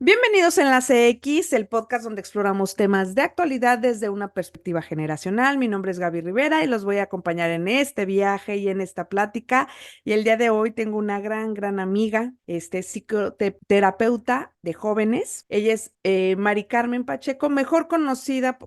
Bienvenidos a Enlace X, el podcast donde exploramos temas de actualidad desde una perspectiva generacional. Mi nombre es Gaby Rivera y los voy a acompañar en este viaje y en esta plática. Y el día de hoy tengo una gran amiga, psicoterapeuta de jóvenes. Ella es Mari Carmen Pacheco, mejor conocida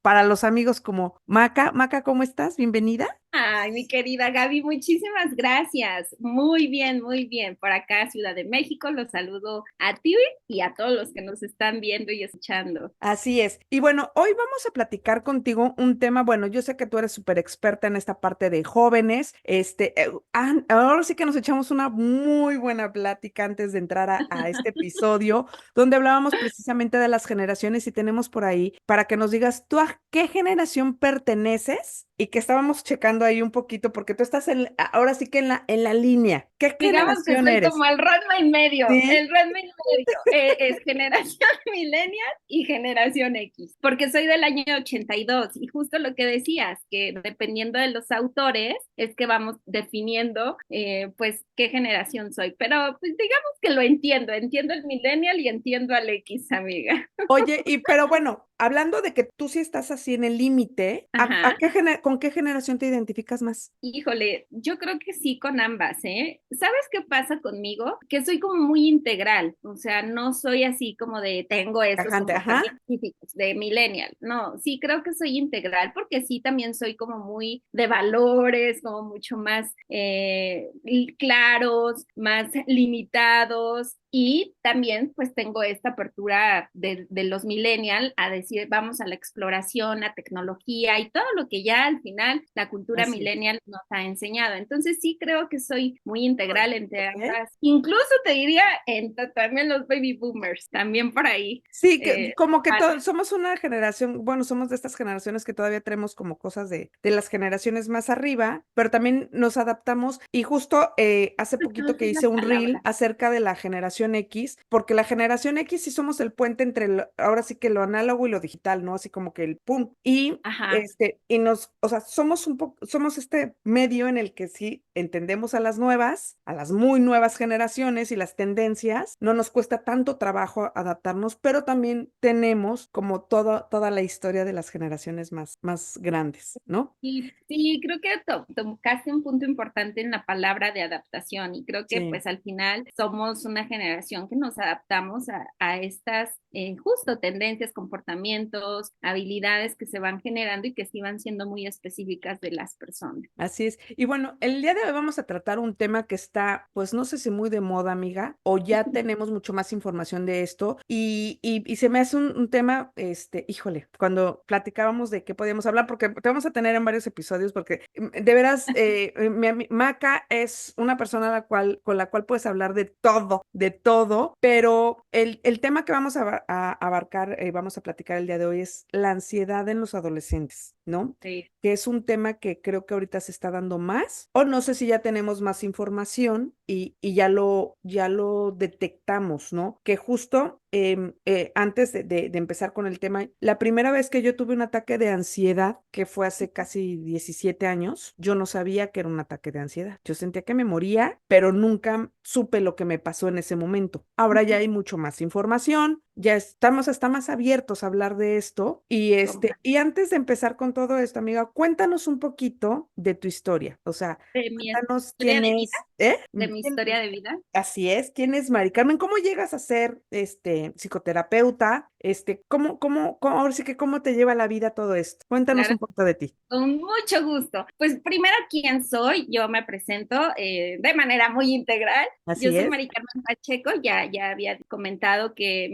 para los amigos como Maca. Maca, ¿cómo estás? Bienvenida. Ay, mi querida Gaby, muchísimas gracias. Muy bien, muy bien. Por acá, Ciudad de México, los saludo a ti y a todos los que nos están viendo y escuchando. Así es. Y bueno, hoy vamos a platicar contigo un tema, bueno, yo sé que tú eres súper experta en esta parte de jóvenes, ahora sí que nos echamos una muy buena plática antes de entrar a este episodio, donde hablábamos precisamente de las generaciones y tenemos por ahí para que nos digas tú a qué generación perteneces y que estábamos checando ahí un poquito, porque tú estás ahora sí que en la línea. ¿Qué Digamos que generación soy eres? como el Ranma y medio. Sí. El Ranma y medio es generación millennial y generación X, porque soy del año 82 y justo lo que decías, que dependiendo de los autores es que vamos definiendo pues qué generación soy, pero pues digamos que lo entiendo el millennial y entiendo al X, amiga. Oye, pero bueno, hablando de que tú sí estás así en el límite, Ajá. ¿con qué generación te identificas más? Híjole, yo creo que sí con ambas, ¿eh? ¿Sabes qué pasa conmigo? Que soy como muy integral, o sea, no soy así como de tengo estos Tajante, ajá. comportamientos típicos de millennial, no, sí creo que soy integral porque sí también soy como muy de valores, como mucho más claros, más limitados y también pues tengo esta apertura de los millennial a decir vamos a la exploración, a tecnología y todo lo que ya al final la cultura Así es. millennial nos ha enseñado. Entonces sí creo que soy muy integral entre Ok. ambas. Incluso te diría también los baby boomers, también por ahí. Sí, Eh, como que para- somos una generación, bueno, somos de estas generaciones que todavía tenemos como cosas de las generaciones más arriba, pero también nos adaptamos y justo hace no, poquito esa que es la hice un reel palabra. acerca de la generación X, porque la generación X sí somos el puente entre ahora sí que lo análogo y lo digital, ¿no? Así como que el pum. Ajá. O sea, somos este medio en el que sí entendemos a las nuevas, a las muy nuevas generaciones y las tendencias, no nos cuesta tanto trabajo adaptarnos, pero también tenemos como toda la historia de las generaciones más grandes, ¿no? Y sí, creo que tocaste un punto importante en la palabra de adaptación y creo que Sí. pues al final somos una generación que nos adaptamos a estas justo tendencias, comportamientos, habilidades que se van generando y que sí van siendo muy específicas de las personas. Así es. Y bueno, el día de hoy vamos a tratar un tema que está, pues no sé si muy de moda, amiga, o ya tenemos mucho más información de esto. Y se me hace un tema, híjole, cuando platicábamos de qué podíamos hablar, porque te vamos a tener en varios episodios, porque de veras, Maca es una persona con la cual puedes hablar de todo, pero el tema que vamos a abarcar, vamos a platicar el día de hoy es la ansiedad en los adolescentes, ¿no? Sí. Que es un tema que creo que ahorita se está dando más, o no sé si ya tenemos más información y ya lo detectamos, ¿no? Que justo antes de empezar con el tema, la primera vez que yo tuve un ataque de ansiedad, que fue hace casi 17 años, yo no sabía que era un ataque de ansiedad. Yo sentía que me moría, pero nunca supe lo que me pasó en ese momento. Ahora ya hay mucho más información, ya estamos hasta más abiertos a hablar de esto y antes de empezar con todo esto, amiga, cuéntanos un poquito de tu historia. O sea, De mi cuéntanos historia quién de vida, es, ¿eh? de mi historia de vida. Así es, ¿quién es Mari Carmen? ¿Cómo llegas a ser psicoterapeuta? Ahora sí que cómo te lleva la vida todo esto. Cuéntanos Claro. un poco de ti. Con mucho gusto. Pues primero, ¿quién soy? Yo me presento de manera muy integral. Yo Así soy es. Mari Carmen Pacheco, ya había comentado que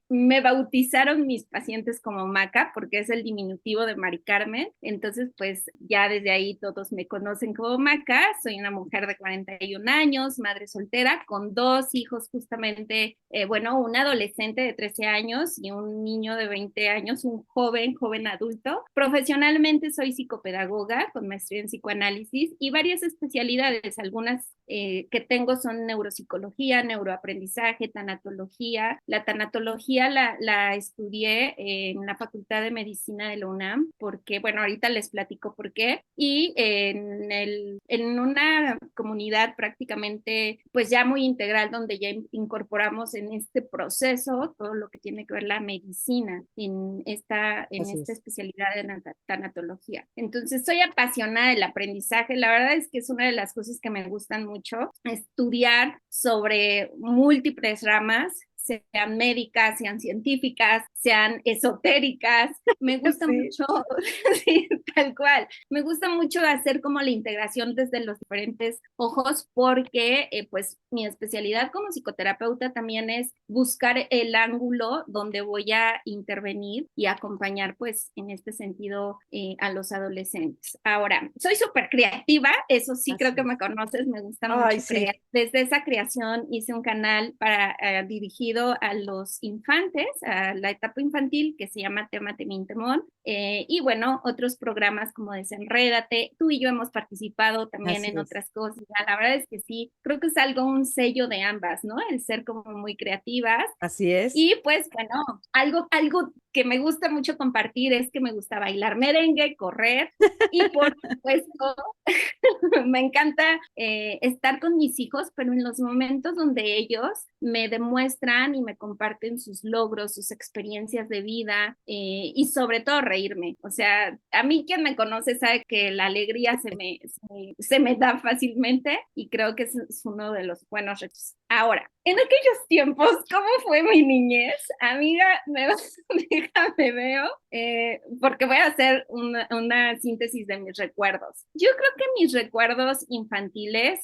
me bautizaron mis pacientes como Maca, porque es el diminutivo de Mari Carmen. Entonces, pues ya desde ahí todos me conocen como Maca. Soy una mujer de 41 años, madre soltera, con dos hijos justamente, bueno, un adolescente de 13 años y un niño de 20 años, un joven adulto. Profesionalmente soy psicopedagoga con maestría en psicoanálisis y varias especialidades. Algunas que tengo son neuropsicología, neuroaprendizaje, tanatología. La tanatología la estudié en la Facultad de Medicina de la UNAM, porque, bueno, ahorita les platico por qué. Y en una comunidad prácticamente, pues ya muy integral, donde ya incorporamos en este proceso todo lo que tiene que ver la medicina en Así esta es. especialidad de tanatología. Entonces, soy apasionada del aprendizaje. La verdad es que es una de las cosas que me gustan mucho, estudiar sobre múltiples ramas, sean médicas, sean científicas, sean esotéricas. Me gusta Sí, mucho, sí, tal cual, me gusta mucho hacer como la integración desde los diferentes ojos porque pues mi especialidad como psicoterapeuta también es buscar el ángulo donde voy a intervenir y acompañar pues en este sentido a los adolescentes. Ahora, soy súper creativa, eso sí creo así que es. me conoces, me gusta Ay, mucho sí, crear. Desde esa creación hice un canal dirigido a los infantes, a la etapa infantil, que se llama Tema Temín Temón, y bueno, otros programas como Desenrédate. Tú y yo hemos participado también así en es. otras cosas. La verdad es que sí, creo que es algo, un sello de ambas, ¿no? El ser como muy creativas. Así es. Y pues bueno, algo que me gusta mucho compartir es que me gusta bailar merengue, correr y por supuesto me encanta estar con mis hijos, pero en los momentos donde ellos me demuestran y me comparten sus logros, sus experiencias de vida y sobre todo reírme. O sea, a mí quien me conoce sabe que la alegría se me da fácilmente y creo que es uno de los buenos retos. Ahora, en aquellos tiempos, ¿cómo fue mi niñez? Amiga, déjame veo, porque voy a hacer una síntesis de mis recuerdos. Yo creo que mis recuerdos infantiles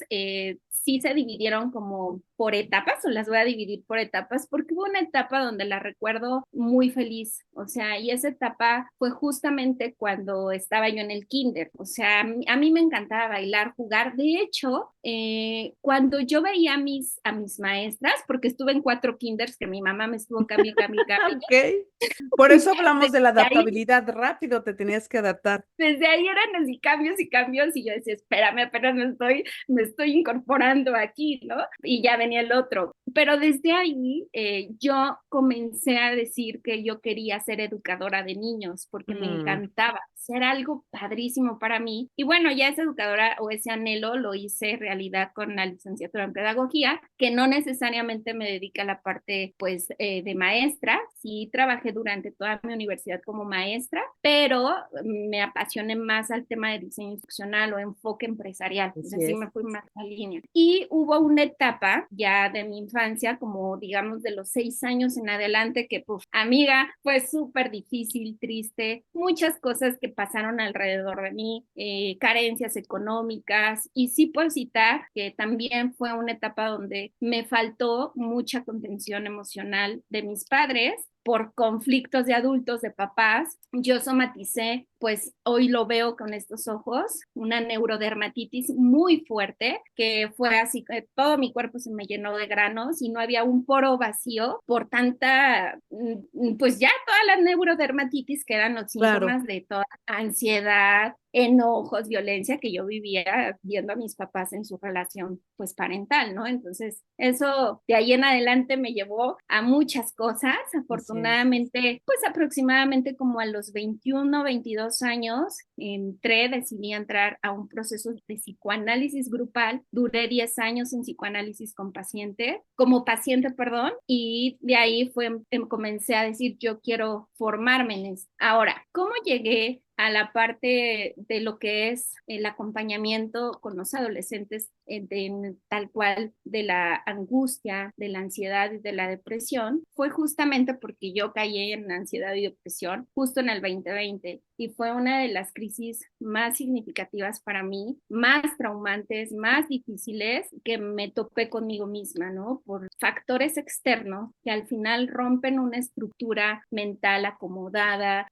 sí se dividieron como por etapas, o las voy a dividir por etapas, porque hubo una etapa donde la recuerdo muy feliz, o sea, y esa etapa fue justamente cuando estaba yo en el kinder, o sea, a mí me encantaba bailar, jugar, de hecho, cuando yo veía a mis maestras, porque estuve en 4 kinders que mi mamá me estuvo cambie, Ok. Por eso hablamos de la desde ahí adaptabilidad. Rápido te tenías que adaptar. desde ahí eran así cambios y yo decía, espérame, apenas me estoy incorporando aquí, ¿no? Y ya venía el otro. Pero desde ahí yo comencé a decir que yo quería ser educadora de niños porque me Mm, encantaba, ser algo padrísimo para mí. Y bueno, ya esa educadora o ese anhelo lo hice realidad con la licenciatura en pedagogía, que no necesariamente me dedica a la parte pues de maestra. Sí trabajé durante toda mi universidad como maestra, pero me apasioné más al tema de diseño instruccional o enfoque empresarial, es así decir, es. me fui más a línea. Y hubo una etapa ya de mi infancia, como digamos de los 6 años en adelante, que pues amiga, fue súper difícil, triste, muchas cosas que pasaron alrededor de mí, carencias económicas, y sí puedo citar que también fue una etapa donde me faltó mucha contención emocional de mis padres por conflictos de adultos, de papás. Yo somaticé, pues hoy lo veo con estos ojos, una neurodermatitis muy fuerte, que fue así que todo mi cuerpo se me llenó de granos y no había un poro vacío por tanta, pues ya toda la neurodermatitis, que eran los Claro. síntomas de toda ansiedad, enojos, violencia que yo vivía viendo a mis papás en su relación pues parental, ¿no? Entonces, eso de ahí en adelante me llevó a muchas cosas. Así es. Afortunadamente, pues aproximadamente como a los 21, 22 años, decidí entrar a un proceso de psicoanálisis grupal. Duré 10 años en psicoanálisis como paciente, perdón, y de ahí comencé a decir, yo quiero formarme en esto. Ahora, ¿cómo llegué a la parte de lo que es el acompañamiento con los adolescentes tal cual de la angustia, de la ansiedad y de la depresión? Fue justamente porque yo caí en ansiedad y depresión justo en el 2020 y fue una de las crisis más significativas para mí, más traumantes, más difíciles, que me topé conmigo misma, ¿no? Por factores externos que al final rompen una estructura mental acomodada,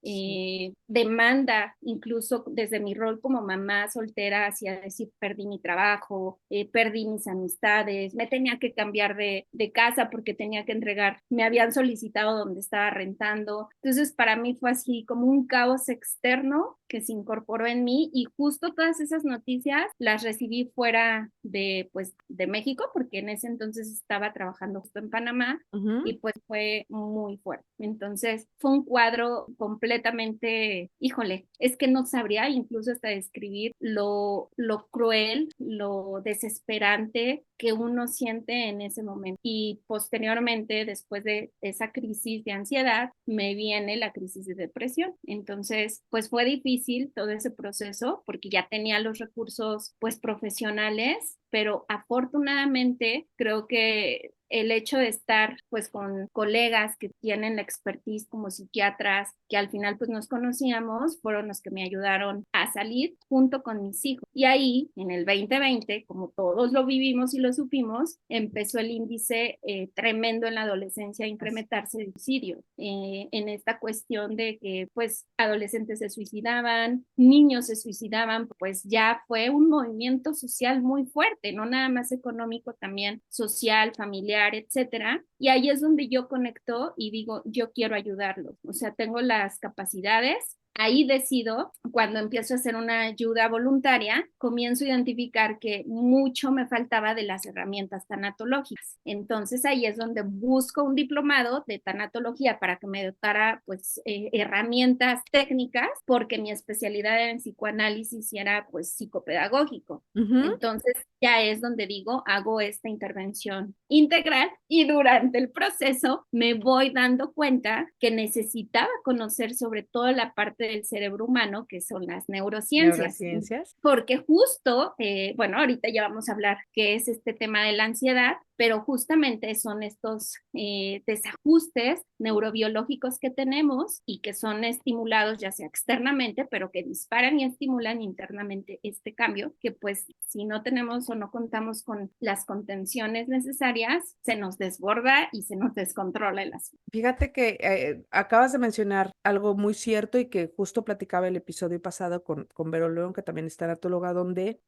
demanda podía, incluso desde mi rol como mamá soltera, hacia decir, perdí mi trabajo, perdí mis amistades, me tenía que cambiar de casa porque tenía que entregar, me habían solicitado donde estaba rentando. Entonces, para mí fue así como un caos externo que se incorporó en mí, y justo todas esas noticias las recibí fuera de, pues, de México, porque en ese entonces estaba trabajando justo en Panamá, Ujú. y pues fue muy fuerte. Entonces fue un cuadro completamente, híjole, es que no sabría incluso hasta describir lo cruel, lo desesperante que uno siente en ese momento. Y posteriormente, después de esa crisis de ansiedad, me viene la crisis de depresión. Entonces, pues fue difícil todo ese proceso porque ya tenía los recursos pues profesionales, pero afortunadamente creo que el hecho de estar pues con colegas que tienen la expertise como psiquiatras, que al final pues nos conocíamos, fueron los que me ayudaron a salir junto con mis hijos. Y ahí, en el 2020, como todos lo vivimos y lo supimos, empezó el índice tremendo en la adolescencia a incrementarse de suicidio. En esta cuestión de que pues adolescentes se suicidaban, niños se suicidaban, pues ya fue un movimiento social muy fuerte, no nada más económico, también social, familiar, etcétera. Y ahí es donde yo conecto y digo, yo quiero ayudarlos. O sea, tengo las capacidades. Ahí decido, cuando empiezo a hacer una ayuda voluntaria, comienzo a identificar que mucho me faltaba de las herramientas tanatológicas. Entonces ahí es donde busco un diplomado de tanatología para que me dotara pues herramientas técnicas, porque mi especialidad era en psicoanálisis y era pues psicopedagógico. Ujú. Entonces ya es donde digo, hago esta intervención integral, y durante el proceso me voy dando cuenta que necesitaba conocer sobre todo la parte del cerebro humano, que son las neurociencias, Neurociencias. porque justo, bueno, ahorita ya vamos a hablar qué es este tema de la ansiedad, pero justamente son estos desajustes neurobiológicos que tenemos y que son estimulados ya sea externamente, pero que disparan y estimulan internamente este cambio, que pues si no tenemos o no contamos con las contenciones necesarias, se nos desborda y se nos descontrola el asunto. Fíjate que acabas de mencionar algo muy cierto y que justo platicaba el episodio pasado con Vero León, que también es tanatóloga, donde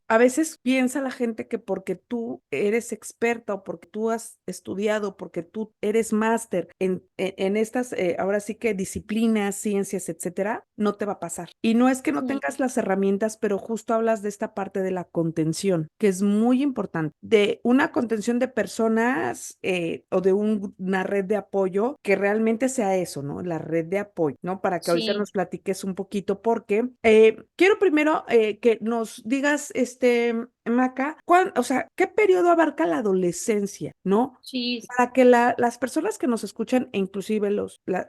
a veces piensa la gente que porque tú eres experta o porque tú has estudiado, porque tú eres máster en estas, ahora sí que disciplinas, ciencias, etcétera, no te va a pasar. Y no es que no Sí, tengas las herramientas, pero justo hablas de esta parte de la contención, que es muy importante, de una contención de personas o de una red de apoyo que realmente sea eso, ¿no? La red de apoyo, ¿no? Para que ahorita sí. nos platiques un poquito, porque quiero primero que nos digas, Maca, o sea, ¿qué periodo abarca la adolescencia, ¿no? Sí, Para que las personas que nos escuchan, e inclusive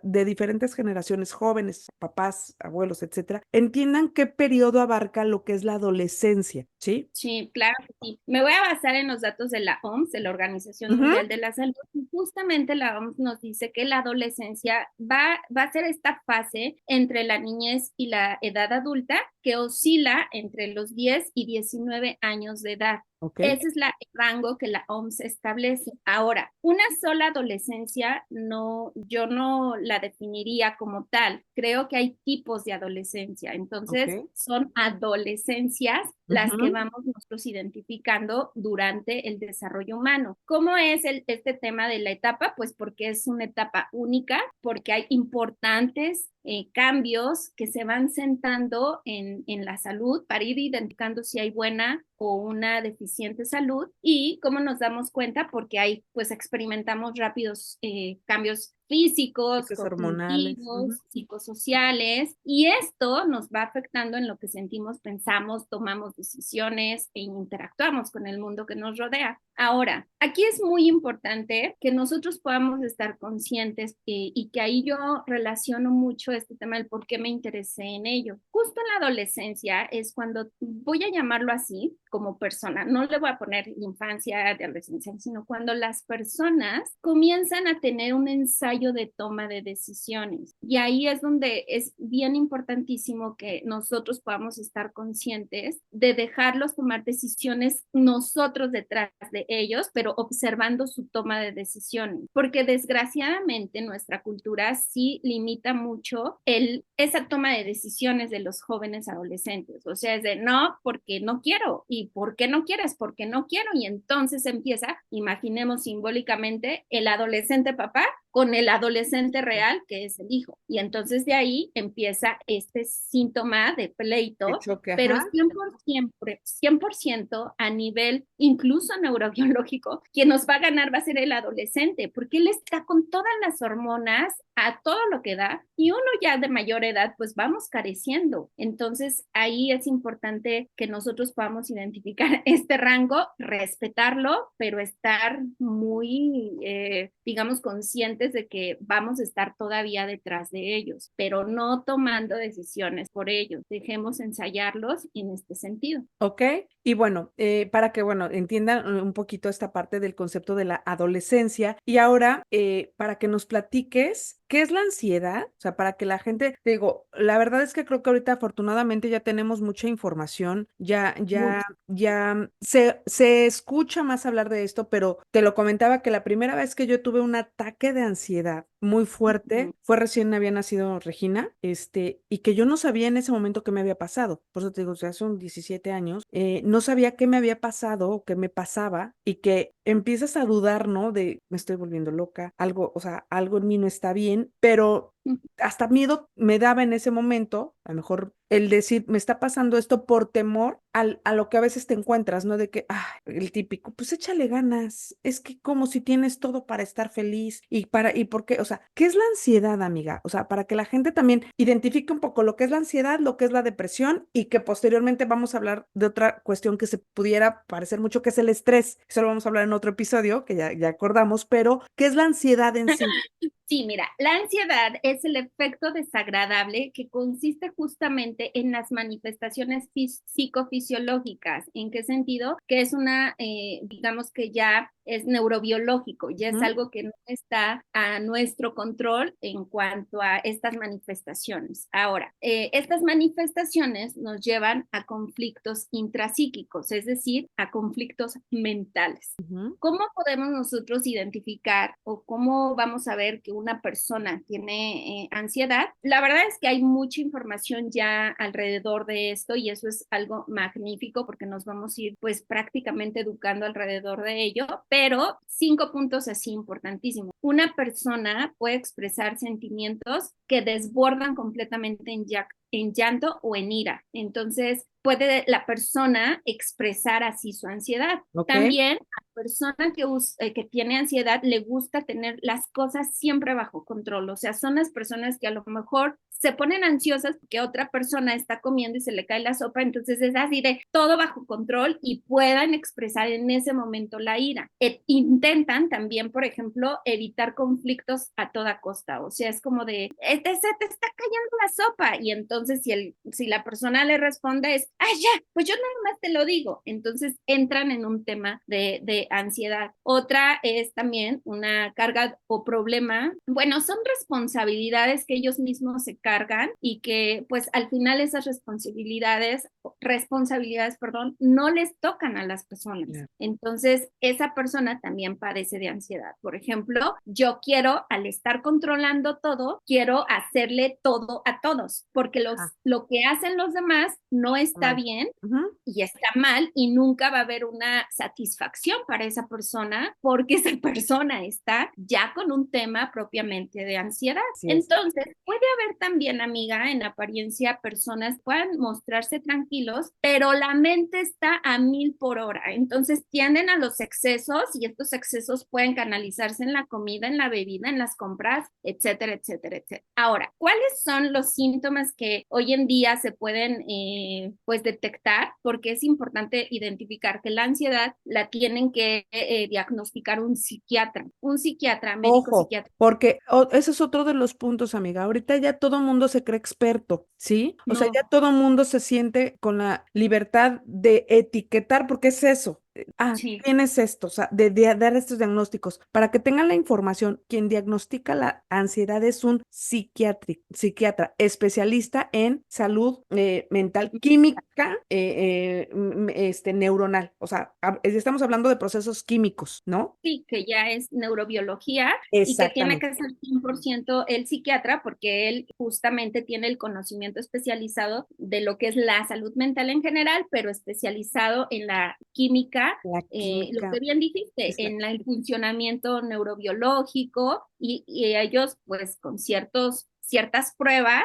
de diferentes generaciones, jóvenes, papás, abuelos, etcétera, entiendan qué periodo abarca lo que es la adolescencia, ¿sí? sí, claro que sí. Me voy a basar en los datos de la OMS, de la Organización Ujú. Mundial de la Salud, y justamente la OMS nos dice que la adolescencia va a ser esta fase entre la niñez y la edad adulta, que oscila entre los 10 y 19 años de edad. Ok. Ese es el rango que la OMS establece. Ahora, una sola adolescencia, no, yo no la definiría como tal. Creo que hay tipos de adolescencia. Entonces, Ok. son adolescencias las que Ujú. vamos nosotros identificando durante el desarrollo humano. ¿Cómo es este tema de la etapa? Pues porque es una etapa única, porque hay importantes cambios que se van sentando en la salud para ir identificando si hay buena o una deficiente salud. Y cómo nos damos cuenta, porque ahí pues experimentamos rápidos cambios físicos, Ciclos hormonales. Ujú. cognitivos, psicosociales, y esto nos va afectando en lo que sentimos, pensamos, tomamos decisiones e interactuamos con el mundo que nos rodea. Ahora, aquí es muy importante que nosotros podamos estar conscientes y que ahí yo relaciono mucho este tema del por qué me interesé en ello. justo en la adolescencia es cuando, voy a llamarlo así, como persona, no le voy a poner infancia, de adolescencia, sino cuando las personas comienzan a tener un ensayo de toma de decisiones. Y ahí es donde es bien importantísimo que nosotros podamos estar conscientes de dejarlos tomar decisiones nosotros detrás de ellos, pero observando su toma de decisiones. Porque desgraciadamente nuestra cultura sí limita mucho esa toma de decisiones de los jóvenes adolescentes. O sea, es de no, porque no quiero. ¿Y por qué no quieres? Porque no quiero. Y entonces empieza, imaginemos simbólicamente, el adolescente papá con el adolescente real, que es el hijo. Y entonces de ahí empieza este síntoma de De pleito, choque, pero ajá. 100% a nivel incluso neurobiológico, quien nos va a ganar va a ser el adolescente, porque él está con todas las hormonas a todo lo que da y uno ya de mayor edad pues vamos careciendo. Entonces ahí es importante que nosotros podamos identificar este rango, respetarlo, pero estar muy, digamos, conscientes de que vamos a estar todavía detrás de ellos, pero no tomando decisiones por ellos. Dejemos ensayarlos en este sentido. ¿Ok? Y bueno, para que, bueno, entiendan un poquito esta parte del concepto de la adolescencia y ahora para que nos platiques qué es la ansiedad, o sea, para que la gente, te digo, la verdad es que creo que ahorita afortunadamente ya tenemos mucha información, Mucho. ya se escucha más hablar de esto, pero te lo comentaba que la primera vez que yo tuve un ataque de ansiedad muy fuerte fue recién había nacido Regina, y que yo no sabía en ese momento qué me había pasado. Por eso te digo, o sea, hace un 17 años, no sabía qué me había pasado o qué me pasaba y que empiezas a dudar, ¿no? De me estoy volviendo loca, algo, o sea, algo en mí no está bien, pero hasta miedo me daba en ese momento, a lo mejor el decir, me está pasando esto por temor a lo que a veces te encuentras, ¿no? De que, el típico, pues échale ganas, es que como si tienes todo para estar feliz y por qué, o sea, ¿qué es la ansiedad, amiga? O sea, para que la gente también identifique un poco lo que es la ansiedad, lo que es la depresión y que posteriormente vamos a hablar de otra cuestión que se pudiera parecer mucho, que es el estrés. Eso lo vamos a hablar en otro episodio, que ya acordamos, pero ¿qué es la ansiedad en sí? Sí, mira, la ansiedad es el efecto desagradable que consiste justamente en las manifestaciones psicofisiológicas. ¿En qué sentido? Que es digamos que ya es neurobiológico, ya es Ujú. algo que no está a nuestro control en cuanto a estas manifestaciones. Ahora, estas manifestaciones nos llevan a conflictos intrapsíquicos, es decir, a conflictos mentales. Ujú. ¿Cómo podemos nosotros identificar o cómo vamos a ver que una persona tiene ansiedad? La verdad es que hay mucha información ya alrededor de esto y eso es algo magnífico porque nos vamos a ir pues prácticamente educando alrededor de ello, pero 5 puntos así importantísimos. Una persona puede expresar sentimientos que desbordan completamente en llanto o en ira. Entonces, puede la persona expresar así su ansiedad. Ok. También a la persona que tiene ansiedad le gusta tener las cosas siempre bajo control. O sea, son las personas que a lo mejor se ponen ansiosas porque otra persona está comiendo y se le cae la sopa, entonces es así de todo bajo control y puedan expresar en ese momento la ira. Intentan también, por ejemplo, evitar conflictos a toda costa, o sea, es como de, se te está cayendo la sopa, y entonces si la persona le responde es, ya, pues yo nada más te lo digo, entonces entran en un tema de ansiedad. Otra es también una carga o problema, bueno, son responsabilidades que ellos mismos se cargan y que pues al final esas responsabilidades, perdón, no les tocan a las personas. Yeah. Entonces, esa persona también padece de ansiedad. Por ejemplo, yo quiero, al estar controlando todo, quiero hacerle todo a todos, porque Ah, lo que hacen los demás no está mal. bien Ujú. y está mal y nunca va a haber una satisfacción para esa persona porque esa persona está ya con un tema propiamente de ansiedad. Así es. Entonces, puede haber también, amiga, en apariencia, personas que puedan mostrarse tranquilos, pero la mente está a 1000 por hora. Entonces, tienden a los excesos y estos excesos pueden canalizarse en la comida, en la bebida, en las compras, etcétera, etcétera, etcétera. Ahora, ¿cuáles son los síntomas que hoy en día se pueden pues detectar? Porque es importante identificar que la ansiedad la tienen que diagnosticar un psiquiatra, médico Ojo, psiquiatra. porque ese es otro de los puntos, amiga. Ahorita ya todo mundo se cree experto, ¿sí? O sea, ya No, todo mundo se siente con la libertad de etiquetar, porque es eso. sí. Tienes esto, o sea, de dar estos diagnósticos. Para que tengan la información, quien diagnostica la ansiedad es un psiquiatra, especialista en salud mental, química, neuronal. O sea, estamos hablando de procesos químicos, ¿no? Sí, que ya es neurobiología y que tiene Exactamente. que ser 100% el psiquiatra porque él justamente tiene el conocimiento especializado de lo que es la salud mental en general, pero especializado en la química, La lo química que bien dijiste, es la... en el funcionamiento neurobiológico y ellos pues con ciertas pruebas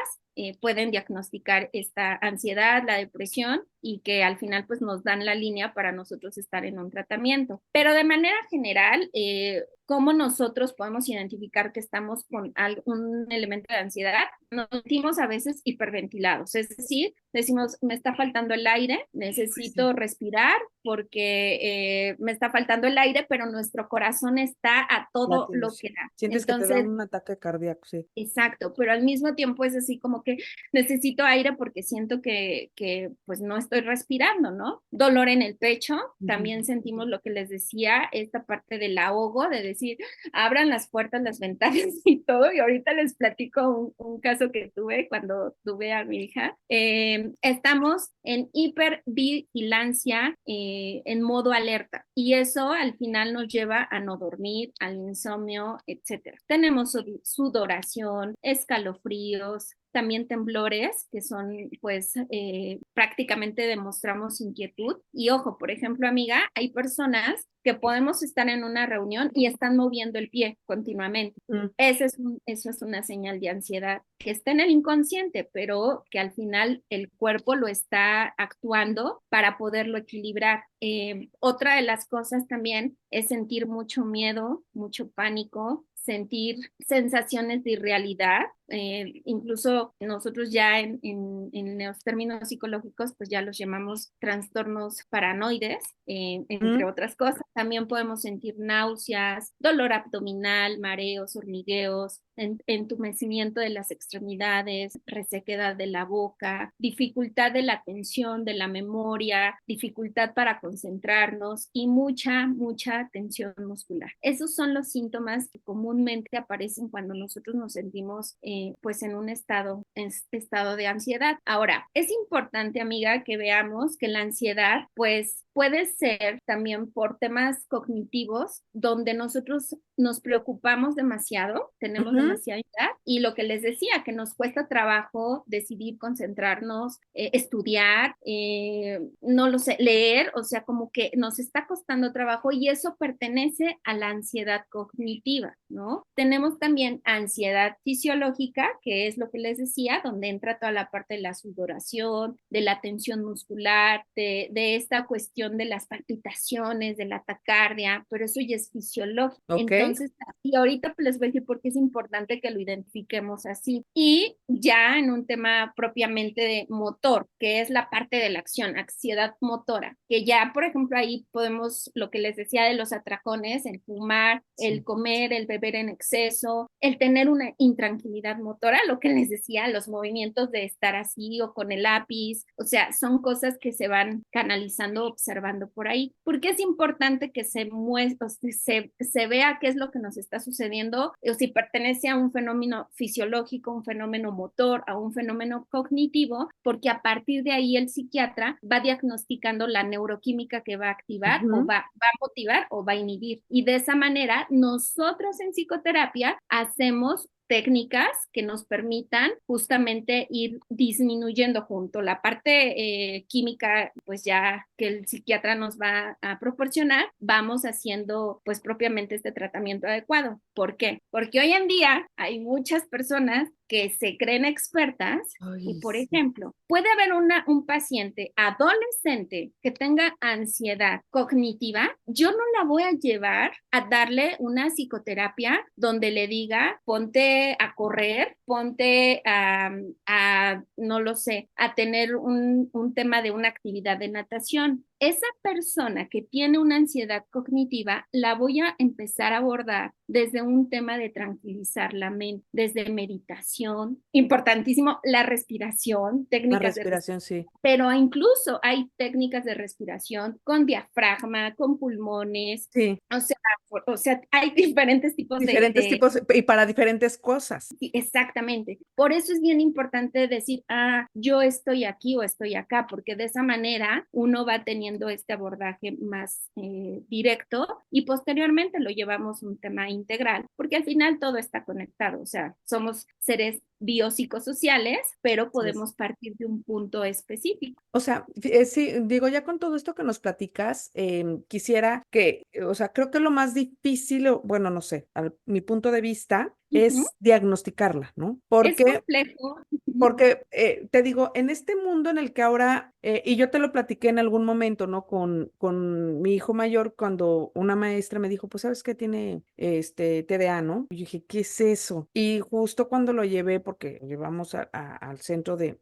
pueden diagnosticar esta ansiedad, la depresión y que al final pues nos dan la línea para nosotros estar en un tratamiento. Pero de manera general, ¿cómo nosotros podemos identificar que estamos con algún elemento de ansiedad? Nos sentimos a veces hiperventilados, es decir, decimos, me está faltando el aire, Sí, necesito respirar porque me está faltando el aire, pero nuestro corazón está a todo lo latidos. que da. Sientes que te da Entonces, un ataque cardíaco, sí. exacto, pero al mismo tiempo es así como que necesito aire porque siento que pues no estoy respirando, ¿no? Dolor en el pecho, Ujú. también sentimos lo que les decía, esta parte del ahogo, de decir, abran las puertas, las ventanas y todo, y ahorita les platico un caso que tuve cuando tuve a mi hija. Estamos en hipervigilancia, en modo alerta, y eso al final nos lleva a no dormir, al insomnio, etcétera. Tenemos sudoración, escalofríos, también temblores, que son, pues, prácticamente demostramos inquietud. Y ojo, por ejemplo, amiga, hay personas que podemos estar en una reunión y están moviendo el pie continuamente. Mm. Eso es una señal de ansiedad que está en el inconsciente, pero que al final el cuerpo lo está actuando para poderlo equilibrar. Otra de las cosas también es sentir mucho miedo, mucho pánico, sentir sensaciones de irrealidad. Incluso nosotros ya en los términos psicológicos, pues ya los llamamos trastornos paranoides, entre Mm. otras cosas. También podemos sentir náuseas, dolor abdominal, mareos, hormigueos, entumecimiento de las extremidades, resequedad de la boca, dificultad de la atención, de la memoria, dificultad para concentrarnos y mucha tensión muscular. Esos son los síntomas que comúnmente aparecen cuando nosotros nos sentimos pues en estado de ansiedad. Ahora, es importante, amiga, que veamos que la ansiedad pues puede ser también por temas cognitivos donde nosotros nos preocupamos demasiado, tenemos Ujú. demasiada ansiedad y lo que les decía, que nos cuesta trabajo decidir concentrarnos, estudiar, no lo sé, leer, o sea, como que nos está costando trabajo y eso pertenece a la ansiedad cognitiva, ¿no? Tenemos también ansiedad fisiológica, que es lo que les decía, donde entra toda la parte de la sudoración, de la tensión muscular, de esta cuestión de las palpitaciones, de la taquicardia, pero eso ya es fisiológico. Ok. Entonces, y ahorita pues les voy a decir por qué es importante que lo identifiquemos así. Y ya en un tema propiamente de motor, que es la parte de la acción, ansiedad motora, que ya, por ejemplo, ahí podemos, lo que les decía de los atracones, el fumar, el Sí. comer, el beber en exceso, el tener una intranquilidad motora, lo que les decía, los movimientos de estar así o con el lápiz, o sea, son cosas que se van canalizando, observando por ahí, porque es importante que se muestre, se vea qué es lo que nos está sucediendo, o si pertenece a un fenómeno fisiológico, un fenómeno motor, a un fenómeno cognitivo, porque a partir de ahí el psiquiatra va diagnosticando la neuroquímica que va a activar o Ujú. va a motivar o va a inhibir. Y de esa manera, nosotros en psicoterapia hacemos técnicas que nos permitan justamente ir disminuyendo junto la parte química, pues ya que el psiquiatra nos va a proporcionar, vamos haciendo pues propiamente este tratamiento adecuado. ¿Por qué? Porque hoy en día hay muchas personas que se creen expertas y, Ay, por sí. ejemplo, puede haber un paciente adolescente que tenga ansiedad cognitiva, yo no la voy a llevar a darle una psicoterapia donde le diga, ponte a correr, ponte no lo sé, a tener un tema de una actividad de natación. esa persona que tiene una ansiedad cognitiva, la voy a empezar a abordar desde un tema de tranquilizar la mente, desde meditación, importantísimo, la respiración, La técnicas de respiración, respiración, sí. pero incluso hay técnicas de respiración con diafragma, con pulmones, Sí, o sea, hay diferentes tipos diferentes de tipos y para diferentes cosas. sí, exactamente. Por eso es bien importante decir, yo estoy aquí o estoy acá, porque de esa manera uno va teniendo este abordaje más directo y posteriormente lo llevamos a un tema integral, porque al final todo está conectado, o sea, somos seres biopsicosociales, pero Así es. podemos partir de un punto específico. O sea, sí, digo, ya con todo esto que nos platicas, quisiera que, o sea, creo que lo más difícil, bueno, no sé, mi punto de vista Ujú. es diagnosticarla, ¿no? Es Porque complejo. Porque te digo, en este mundo en el que ahora, y yo te lo platiqué en algún momento, ¿no? Con mi hijo mayor, cuando una maestra me dijo, pues, ¿sabes qué tiene este TDA, ¿no? Y yo dije, ¿qué es eso? Y justo cuando lo llevé, porque lo llevamos al centro de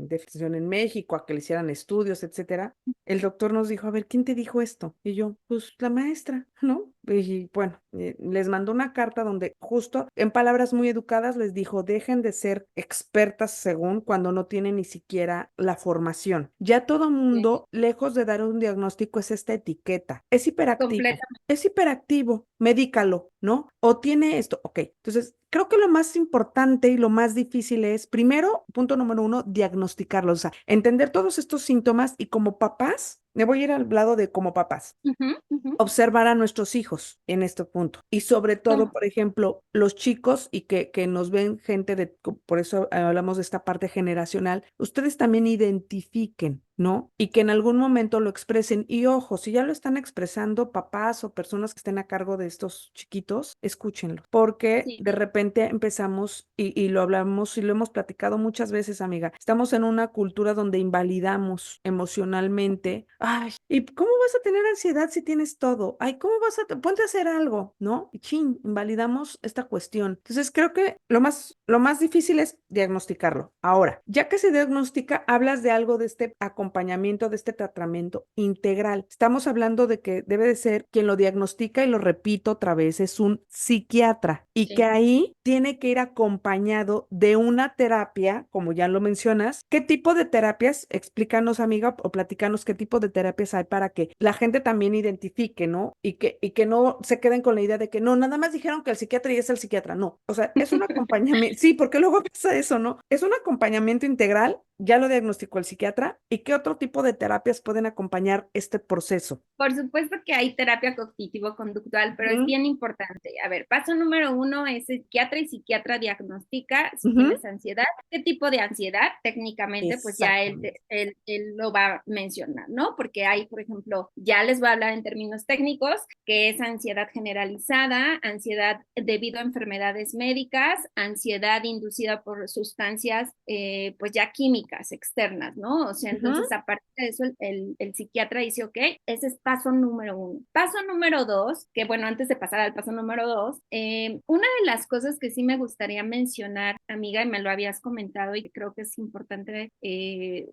atención en México, a que le hicieran estudios, etcétera, el doctor nos dijo, a ver, ¿quién te dijo esto? Y yo, pues, la maestra, ¿no? Y bueno, les mandó una carta donde justo en palabras muy educadas les dijo, dejen de ser expertas según cuando no tienen ni siquiera la formación. Ya todo Sí, mundo, lejos de dar un diagnóstico, es esta etiqueta. completamente. Es hiperactivo, medícalo, ¿no? O tiene esto, ok. Entonces, creo que lo más importante y lo más difícil es, primero, punto número uno, diagnosticarlo, o sea, entender todos estos síntomas y como papás, me voy a ir al lado de como papás Ujú, ujú. observar a nuestros hijos en este punto. Y sobre todo, por ejemplo, los chicos y que nos ven gente por eso hablamos de esta parte generacional, ustedes también identifiquen, ¿no? Y que en algún momento lo expresen. Y ojo, si ya lo están expresando papás o personas que estén a cargo de estos chiquitos, escúchenlo, porque Sí, de repente empezamos y lo hablamos y lo hemos platicado muchas veces, amiga. Estamos en una cultura donde invalidamos emocionalmente. Ay, ¿y cómo vas a tener ansiedad si tienes todo? Ay, ¿cómo vas a, ponte a hacer algo, ¿no? Y chin, invalidamos esta cuestión. Entonces, creo que lo más difícil es diagnosticarlo. Ahora, ya que se diagnostica, hablas de algo de este acompañamiento, de este tratamiento integral. Estamos hablando de que debe de ser quien lo diagnostica, y lo repito otra vez, es un psiquiatra y que sí. ahí tiene que ir acompañado de una terapia, como ya lo mencionas. ¿Qué tipo de terapias? Explícanos, amiga, o platícanos qué tipo de terapias hay para que la gente también identifique, ¿no? Y que no se queden con la idea de que no, nada más dijeron que el psiquiatra y es el psiquiatra. No, o sea, es un acompañamiento, sí, porque luego pasa eso, ¿no? Es un acompañamiento integral, ya lo diagnosticó el psiquiatra, ¿y qué otro tipo de terapias pueden acompañar este proceso? Por supuesto que hay terapia cognitivo-conductual, pero es Ujú, bien importante. A ver, paso número uno es psiquiatra y psiquiatra diagnostica si ujú. tienes ansiedad. ¿Qué tipo de ansiedad? Técnicamente, pues ya Exactamente. él lo va a mencionar, ¿no? Porque hay, por ejemplo, ya les voy a hablar en términos técnicos, que es ansiedad generalizada, ansiedad debido a enfermedades médicas, ansiedad inducida por sustancias, pues ya químicas externas, ¿no? O sea, Ujú, entonces, aparte de eso, el psiquiatra dice, ok, ese es paso número uno. Paso número dos, que bueno, antes de pasar al paso número dos, una de las cosas que sí me gustaría mencionar, amiga, y me lo habías comentado y creo que es importante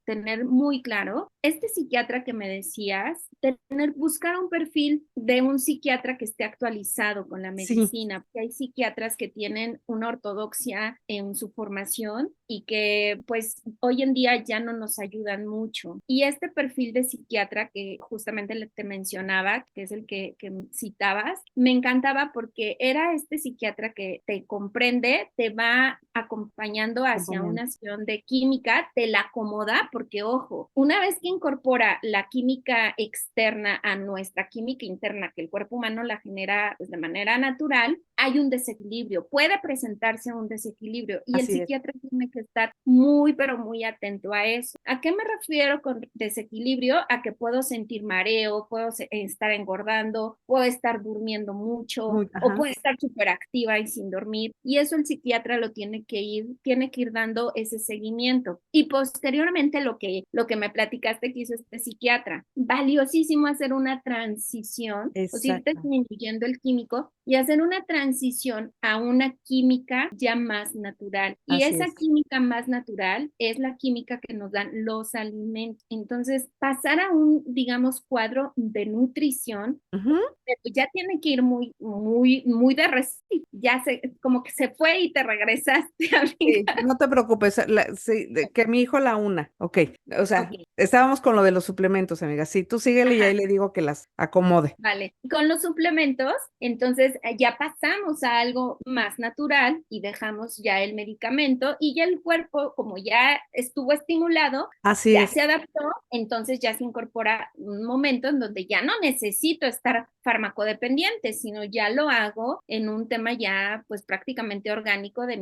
tener muy claro, este psiquiatra que me decías, buscar un perfil de un psiquiatra que esté actualizado con la sí. medicina, porque hay psiquiatras que tienen una ortodoxia en su formación y que pues hoy en día ya no nos ayudan mucho. Y este perfil de psiquiatra que justamente te mencionaba, que es el que citabas, me encantaba porque era este psiquiatra que te comprende, te va acompañando hacia Acompañante. una acción de química, te la acomoda, porque ojo, una vez que incorpora la química externa a nuestra química interna, que el cuerpo humano la genera pues, de manera natural, hay un desequilibrio, puede presentarse un desequilibrio y el Así es. psiquiatra tiene que estar muy, pero muy atento a eso. ¿A qué me refiero con desequilibrio? A que puedo sentir mareo, puedo estar engordando, puedo estar durmiendo mucho Muy, o ajá. puedo estar súper activa y sin dormir. Y eso el psiquiatra lo tiene que ir dando ese seguimiento. Y posteriormente lo que me platicaste que hizo este psiquiatra, valiosísimo hacer una transición, o sea, irte Exacto. disminuyendo el químico y hacer una transición a una química ya más natural. Y Así esa es. química más natural es la química que nos dan los alimentos. Entonces, pasar a un, digamos, cuadro de nutrición, Ujú. pero ya tiene que ir muy, muy, muy de recibo. Ya se, como que se fue y te regresaste, Sí, amiga. no te preocupes, sí, que mi hijo la una, ok, o sea, Ok, estábamos con lo de los suplementos, amiga, sí, tú síguele y ajá. ahí le digo que las acomode. Vale, con los suplementos, entonces ya pasamos a algo más natural y dejamos ya el medicamento y ya el cuerpo, como ya estuvo estimulado, Así ya es. se adaptó, entonces ya se incorpora un momento en donde ya no necesito estar farmacodependiente, sino ya lo hago en un tema ya pues prácticamente orgánico de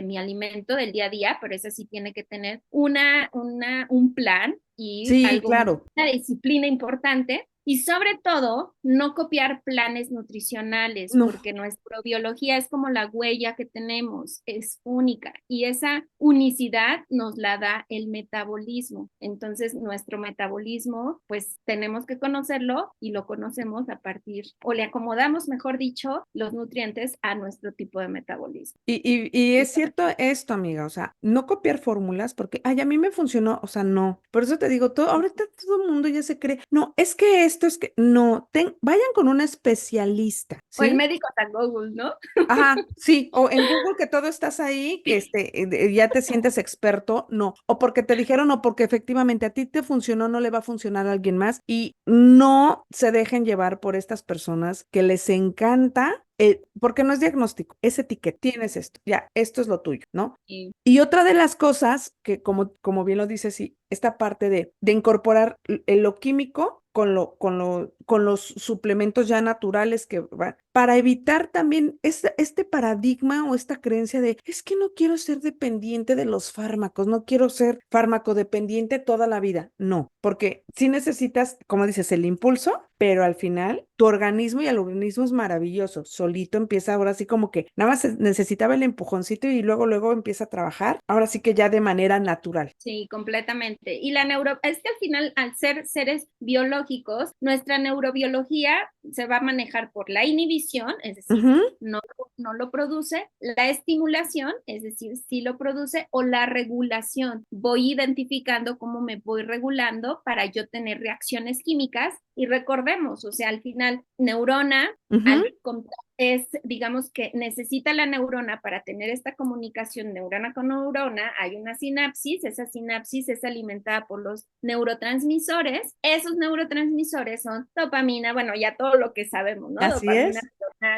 mi alimento del día a día, pero eso sí tiene que tener un plan y Sí, algo, claro. una disciplina importante y sobre todo, no copiar planes nutricionales, No. porque nuestra biología es como la huella que tenemos, es única y esa unicidad nos la da el metabolismo. Entonces, nuestro metabolismo, pues tenemos que conocerlo y lo conocemos a partir, o le acomodamos, mejor dicho, los nutrientes a nuestro tipo de metabolismo. Y es cierto esto, amiga, o sea, no copiar fórmulas porque, ay, a mí me funcionó, o sea, no. Por eso te digo, ahorita todo el mundo ya se cree, no, es que esto es que, no, vayan con un especialista, O el ¿sí? médico de Google, ¿no? Ajá, sí, o en Google que todo estás ahí, que ya te sientes experto, no, o porque te dijeron, o porque efectivamente a ti te funcionó, no le va a funcionar a alguien más, y no se dejen llevar por estas personas que les encanta, porque no es diagnóstico, es etiqueta, tienes esto, ya, esto es lo tuyo, ¿no? Sí. Y otra de las cosas que, como bien lo dices, sí, esta parte de incorporar lo químico con los suplementos ya naturales que van, para evitar también este paradigma o esta creencia de, es que no quiero ser dependiente de los fármacos, no quiero ser farmacodependiente toda la vida. No, porque sí necesitas, como dices, el impulso, pero al final tu organismo y el organismo es maravilloso, solito empieza ahora sí como que nada más necesitaba el empujoncito y luego empieza a trabajar, ahora sí que ya de manera natural. Sí, completamente. Y la es que al final, al ser seres biológicos, nuestra neurobiología se va a manejar por la inhibición, es decir, Ujú. no lo produce, la estimulación, es decir, sí lo produce, o la regulación. Voy identificando cómo me voy regulando para yo tener reacciones químicas y recordemos, o sea, al final, neurona, Ujú. al es, digamos que necesita la neurona para tener esta comunicación neurona con neurona, hay una sinapsis, esa sinapsis es alimentada por los neurotransmisores, esos neurotransmisores son dopamina, bueno, ya todo lo que sabemos, ¿no? Así Dopamina,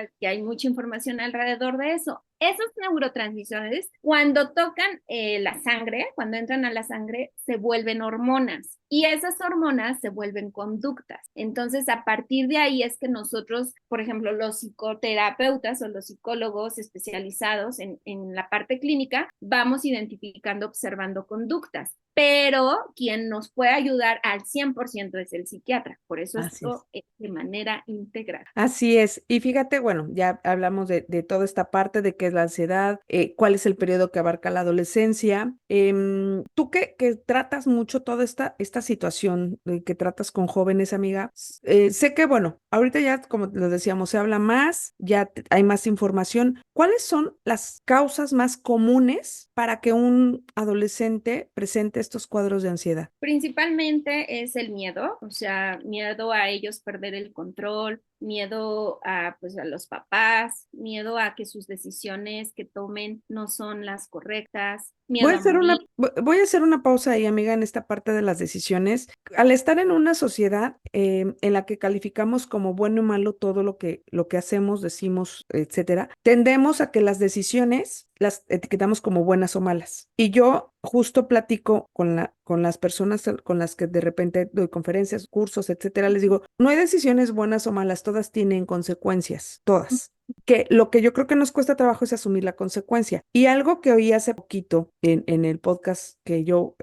es. que hay mucha información alrededor de eso. Esos neurotransmisores, cuando tocan la sangre, cuando entran a la sangre, se vuelven hormonas y esas hormonas se vuelven conductas. Entonces, a partir de ahí es que nosotros, por ejemplo, los psicoterapeutas o los psicólogos especializados en la parte clínica, vamos identificando, observando conductas. Pero quien nos puede ayudar al 100% es el psiquiatra. Por eso Así es. esto es de manera integral. Así es. Y fíjate, bueno, ya hablamos de toda esta parte de qué es la ansiedad, cuál es el periodo que abarca la adolescencia. Tú que tratas mucho toda esta situación, que tratas con jóvenes, amiga, sé que, bueno, ahorita ya, como lo decíamos, se habla más, ya hay más información. ¿Cuáles son las causas más comunes para que un adolescente presente estos cuadros de ansiedad? Principalmente es el miedo, o sea, miedo a ellos perder el control, miedo a, pues, a los papás, miedo a que sus decisiones que tomen no son las correctas, Voy miedo a a hacer morir. voy a hacer una pausa ahí, amiga, en esta parte de las decisiones. Al estar en una sociedad en la que calificamos como bueno y malo todo lo que hacemos, decimos, etcétera, tendemos a que las decisiones las etiquetamos como buenas o malas. Y yo justo platico con las personas con las que de repente doy conferencias, cursos, etcétera, les digo, no hay decisiones buenas o malas, todas tienen consecuencias, todas, que lo que yo creo que nos cuesta trabajo es asumir la consecuencia. Y algo que oí hace poquito en el podcast que yo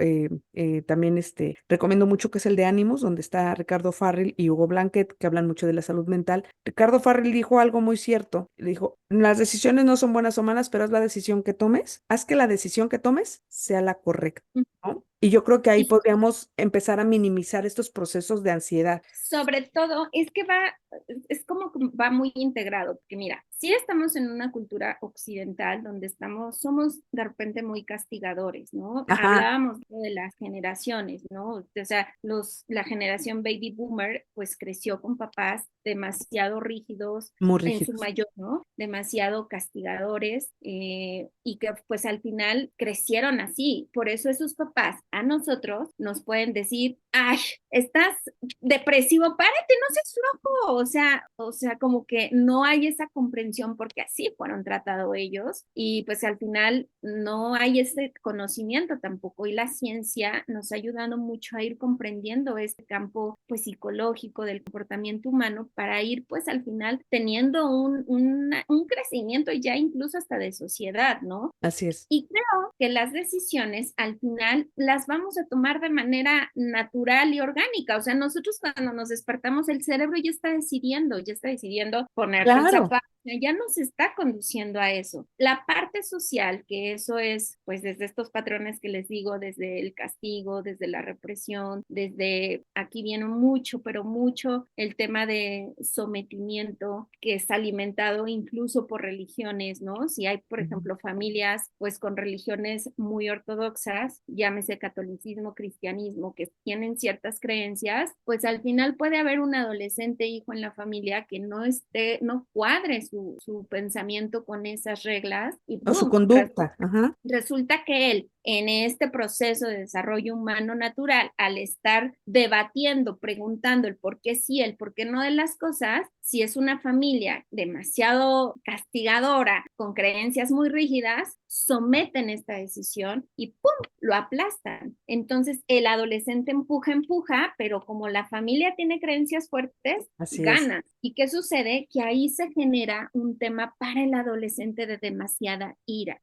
también recomiendo mucho, que es el de Ánimos, donde está Ricardo Farrell y Hugo Blanquet, que hablan mucho de la salud mental. Ricardo Farrell dijo algo muy cierto. Le dijo, las decisiones no son buenas o malas, pero es la decisión que tomes. Haz que la decisión que tomes sea la correcta, ¿no? Y yo creo que ahí Y podríamos empezar a minimizar estos procesos de ansiedad. sobre todo, es que es como que va muy integrado, porque mira, sí estamos en una cultura occidental donde somos de repente muy castigadores, ¿no? Ajá, Hablábamos de las generaciones, ¿no? O sea, la generación baby boomer, pues creció con papás demasiado rígidos, muy en su rígidos. mayor, ¿no? Demasiado castigadores y que pues al final crecieron así. Por eso esos papás a nosotros nos pueden decir, ay, estás depresivo, párate, no seas flojo. O sea, como que no hay esa comprensión porque así fueron tratados ellos y pues al final no hay ese conocimiento tampoco y la ciencia nos ha ayudado mucho a ir comprendiendo este campo pues psicológico del comportamiento humano para ir pues al final teniendo un crecimiento ya incluso hasta de sociedad, ¿no? Así es. Y creo que las decisiones al final las vamos a tomar de manera natural y orgánica. O sea, nosotros cuando nos despertamos, el cerebro ya está decidiendo ponerte el Claro, zapato, ya nos está conduciendo a eso. La parte social, que eso es, pues desde estos patrones que les digo, desde el castigo, desde la represión, desde aquí viene mucho, pero mucho el tema de sometimiento que es alimentado incluso por religiones, ¿no? Si hay, por ujú, ejemplo, familias pues con religiones muy ortodoxas, llámese catolicismo, cristianismo, que tienen ciertas creencias, pues al final puede haber un adolescente hijo en la familia que no cuadre su pensamiento con esas reglas y o su ¡pum! conducta. Ajá. Resulta que él, en este proceso de desarrollo humano natural, al estar debatiendo, preguntando el por qué sí, el por qué no de las cosas, si es una familia demasiado castigadora, con creencias muy rígidas, someten esta decisión y ¡pum! Lo aplastan. Entonces el adolescente empuja, pero como la familia tiene creencias fuertes, Así es. gana. ¿Y qué sucede? Que ahí se genera un tema para el adolescente de demasiada ira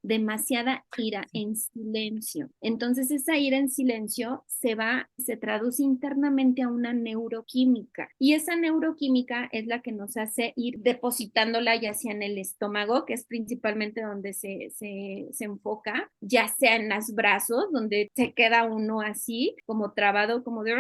en silencio. Entonces esa ira en silencio se traduce internamente a una neuroquímica y esa neuroquímica es la que nos hace ir depositándola ya sea en el estómago, que es principalmente donde se enfoca, ya sea en los brazos, donde se queda uno así, como trabado, como de,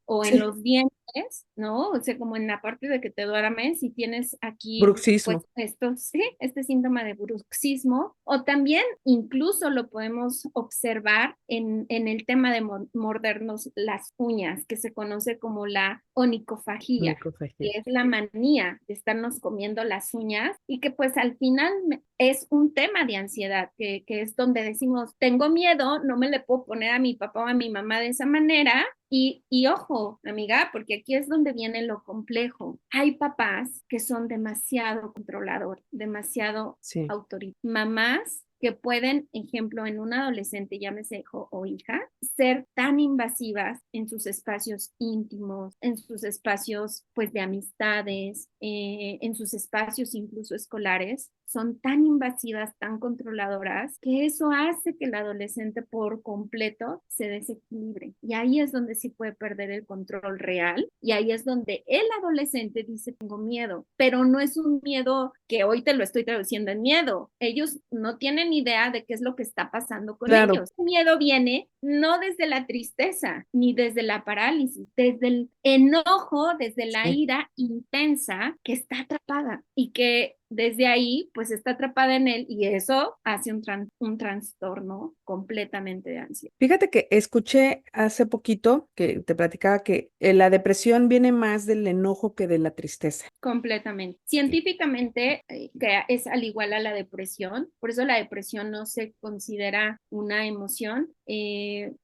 o en Sí. los dientes, ¿no? O sea, como en la parte de que te duermes y tienes aquí pues Bruxismo. esto, sí, este síntoma de bruxismo, o también incluso lo podemos observar en el tema de mordernos las uñas, que se conoce como la onicofagia, que Glicofagia. es la manía de estarnos comiendo las uñas y que pues al final es un tema de ansiedad, que es donde decimos, tengo miedo, no me le puedo poner a mi papá o a mi mamá de esa manera, y ojo, amiga, porque aquí es donde viene lo complejo. Hay papás que son demasiado controladores, demasiado Sí. autoritarios. Mamás que pueden, ejemplo, en un adolescente, llámese hijo o hija, ser tan invasivas en sus espacios íntimos, en sus espacios, pues, de amistades, en sus espacios incluso escolares, son tan invasivas, tan controladoras, que eso hace que el adolescente por completo se desequilibre. Y ahí es donde sí puede perder el control real. Y ahí es donde el adolescente dice, tengo miedo, pero no es un miedo que hoy te lo estoy traduciendo en miedo. Ellos no tienen idea de qué es lo que está pasando con Claro. ellos. El miedo viene no desde la tristeza, ni desde la parálisis, desde el enojo, desde la Sí. ira intensa que está atrapada y que desde ahí pues está atrapada en él y eso hace un trastorno completamente de ansiedad. Fíjate que escuché hace poquito que te platicaba que la depresión viene más del enojo que de la tristeza. Completamente. Científicamente, que es al igual a la depresión, por eso la depresión no se considera una emoción,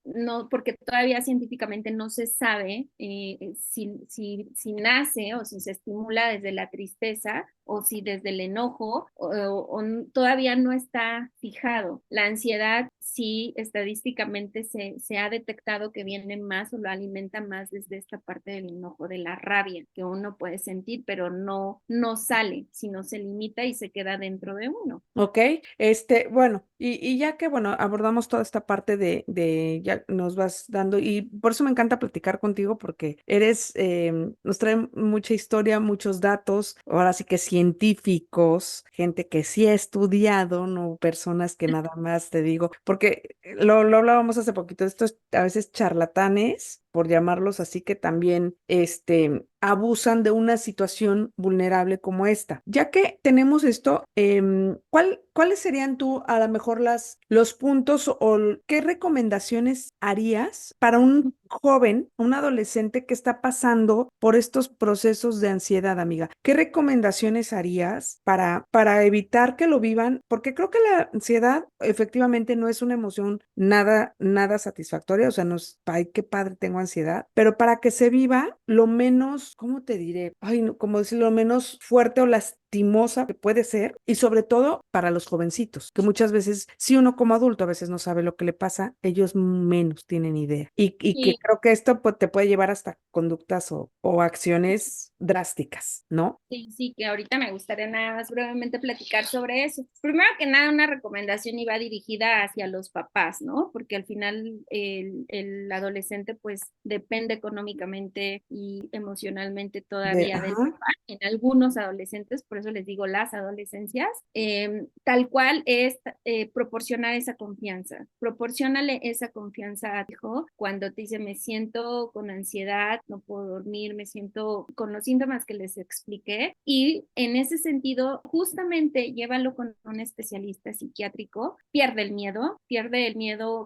no, porque todavía científicamente no se sabe si nace o si se estimula desde la tristeza o si desde el enojo o todavía no está fijado. La ansiedad sí estadísticamente se ha detectado que viene más o lo alimenta más desde esta parte del enojo, de la rabia que uno puede sentir, pero no sale, sino se limita y se queda dentro de uno. ¿Ok? Bueno, Y ya que, bueno, abordamos toda esta parte ya nos vas dando, y por eso me encanta platicar contigo, porque nos trae mucha historia, muchos datos, ahora sí que científicos, gente que sí ha estudiado, no personas que nada más te digo, porque lo hablábamos hace poquito, estos a veces charlatanes, por llamarlos así, que también, abusan de una situación vulnerable como esta. Ya que tenemos esto, ¿cuáles serían tú a lo mejor los puntos qué recomendaciones harías para un joven, un adolescente que está pasando por estos procesos de ansiedad, amiga? ¿Qué recomendaciones harías para evitar que lo vivan? Porque creo que la ansiedad efectivamente no es una emoción nada satisfactoria, o sea, no es, ay, qué padre, tengo ansiedad, pero para que se viva lo menos, ¿cómo te diré? Ay, no, como decir, lo menos fuerte o lastimosa que puede ser, y sobre todo para los jovencitos, que muchas veces, si uno como adulto a veces no sabe lo que le pasa, ellos menos tienen idea. Y que Sí, creo que esto pues, te puede llevar hasta conductas o acciones drásticas, ¿no? sí, sí, que ahorita me gustaría nada más brevemente platicar sobre eso. Primero que nada, una recomendación iba dirigida hacia los papás, ¿no? Porque al final el adolescente pues depende económicamente y emocionalmente todavía del Ajá, papá. En algunos adolescentes, por eso les digo las adolescencias, tal cual es proporcionar esa confianza. Proporcionale esa confianza a tu hijo cuando te dice me siento con ansiedad, no puedo dormir, me siento con los síntomas que les expliqué y en ese sentido, justamente llévalo con un especialista psiquiátrico, pierde el miedo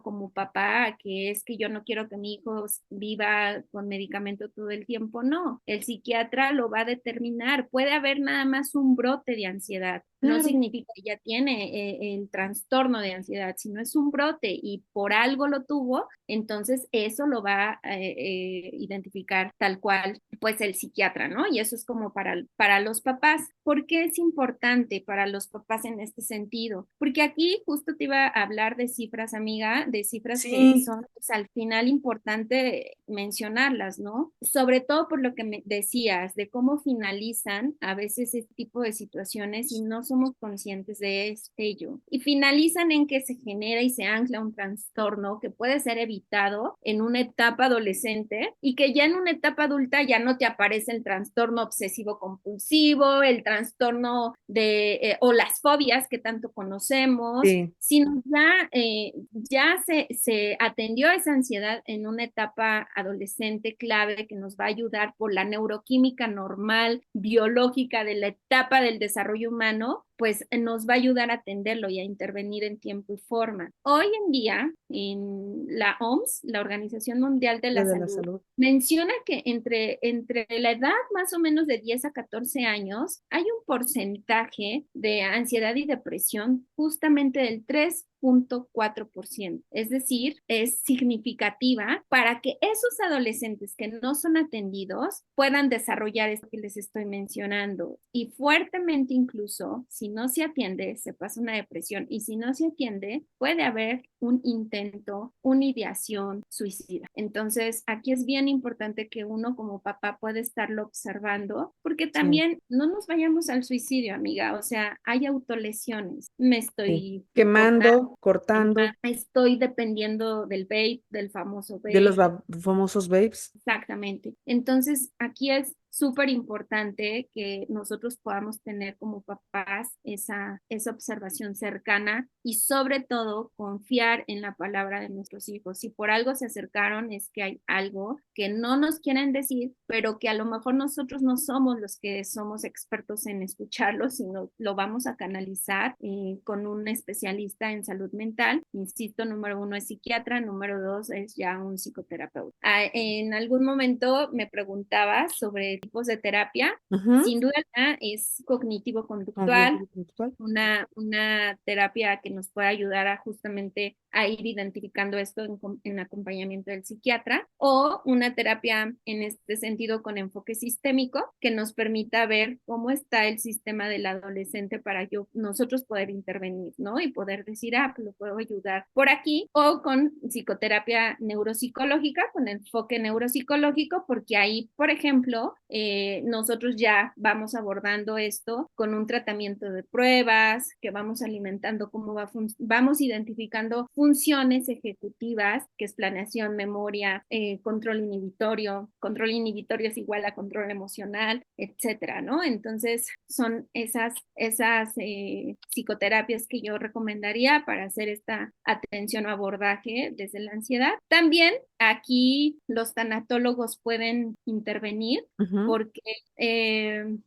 como papá a que es que yo no quiero que mi hijo viva con medicamento todo el tiempo, no, el psiquiatra lo va a determinar, puede haber nada más un brote de ansiedad, no claro. significa que ya tiene el trastorno de ansiedad, sino es un brote y por algo lo tuvo, entonces eso lo va a identificar tal cual, pues el psiquiatra, ¿no? Y eso es como para los papás. ¿Por qué es importante para los papás en este sentido? Porque aquí justo te iba a hablar de cifras, amiga, de cifras que Sí, son pues, al final importante mencionarlas, ¿no? Sobre todo por lo que me decías, de cómo finalizan a veces este tipo de situaciones y no somos conscientes de ello. Y finalizan en que se genera y se ancla un trastorno que puede ser evitado en una etapa adolescente y que ya en una etapa adulta ya no te aparece el trastorno obsesivo compulsivo, el trastorno o las fobias que tanto conocemos, sí. sino ya se atendió esa ansiedad en una etapa adolescente clave que nos va a ayudar por la neuroquímica normal, biológica de la etapa del desarrollo humano, pues nos va a ayudar a atenderlo y a intervenir en tiempo y forma. Hoy en día, en la OMS, la Organización Mundial de la De la Salud, salud. menciona que entre la edad más o menos de 10 a 14 años hay un porcentaje de ansiedad y depresión justamente del 3,4%. Es decir, es significativa para que esos adolescentes que no son atendidos puedan desarrollar esto que les estoy mencionando. Y fuertemente incluso, si no se atiende, se pasa una depresión y si no se atiende, puede haber un intento, una ideación suicida. Entonces, aquí es bien importante que uno como papá pueda estarlo observando, porque Sí, también no nos vayamos al suicidio, amiga. O sea, hay autolesiones. Me sí. estoy cortando, Quemando, cortando, estoy dependiendo del vape, del famoso de los vape. famosos babes. Exactamente. Entonces, aquí es súper importante que nosotros podamos tener como papás esa observación cercana y sobre todo confiar en la palabra de nuestros hijos. Si por algo se acercaron es que hay algo que no nos quieren decir, pero que a lo mejor nosotros no somos los que somos expertos en escucharlo, sino lo vamos a canalizar con un especialista en salud mental. Insisto, número uno es psiquiatra, número dos es ya un psicoterapeuta. En algún momento me preguntaba sobre tipos de terapia. Ujú. Sin duda es cognitivo-conductual, Cognitivo conductual. una terapia que nos pueda ayudar a justamente a ir identificando esto en acompañamiento del psiquiatra, o una terapia en este sentido con enfoque sistémico que nos permita ver cómo está el sistema del adolescente para nosotros poder intervenir, ¿no? Y poder decir, pues lo puedo ayudar por aquí, o con psicoterapia neuropsicológica, con enfoque neuropsicológico, porque ahí, por ejemplo, nosotros ya vamos abordando esto con un tratamiento de pruebas, que vamos alimentando cómo vamos identificando funciones ejecutivas, que es planeación, memoria, control inhibitorio es igual a control emocional, etcétera, ¿no? Entonces, son esas psicoterapias que yo recomendaría para hacer esta atención o abordaje desde la ansiedad. También aquí los tanatólogos pueden intervenir porque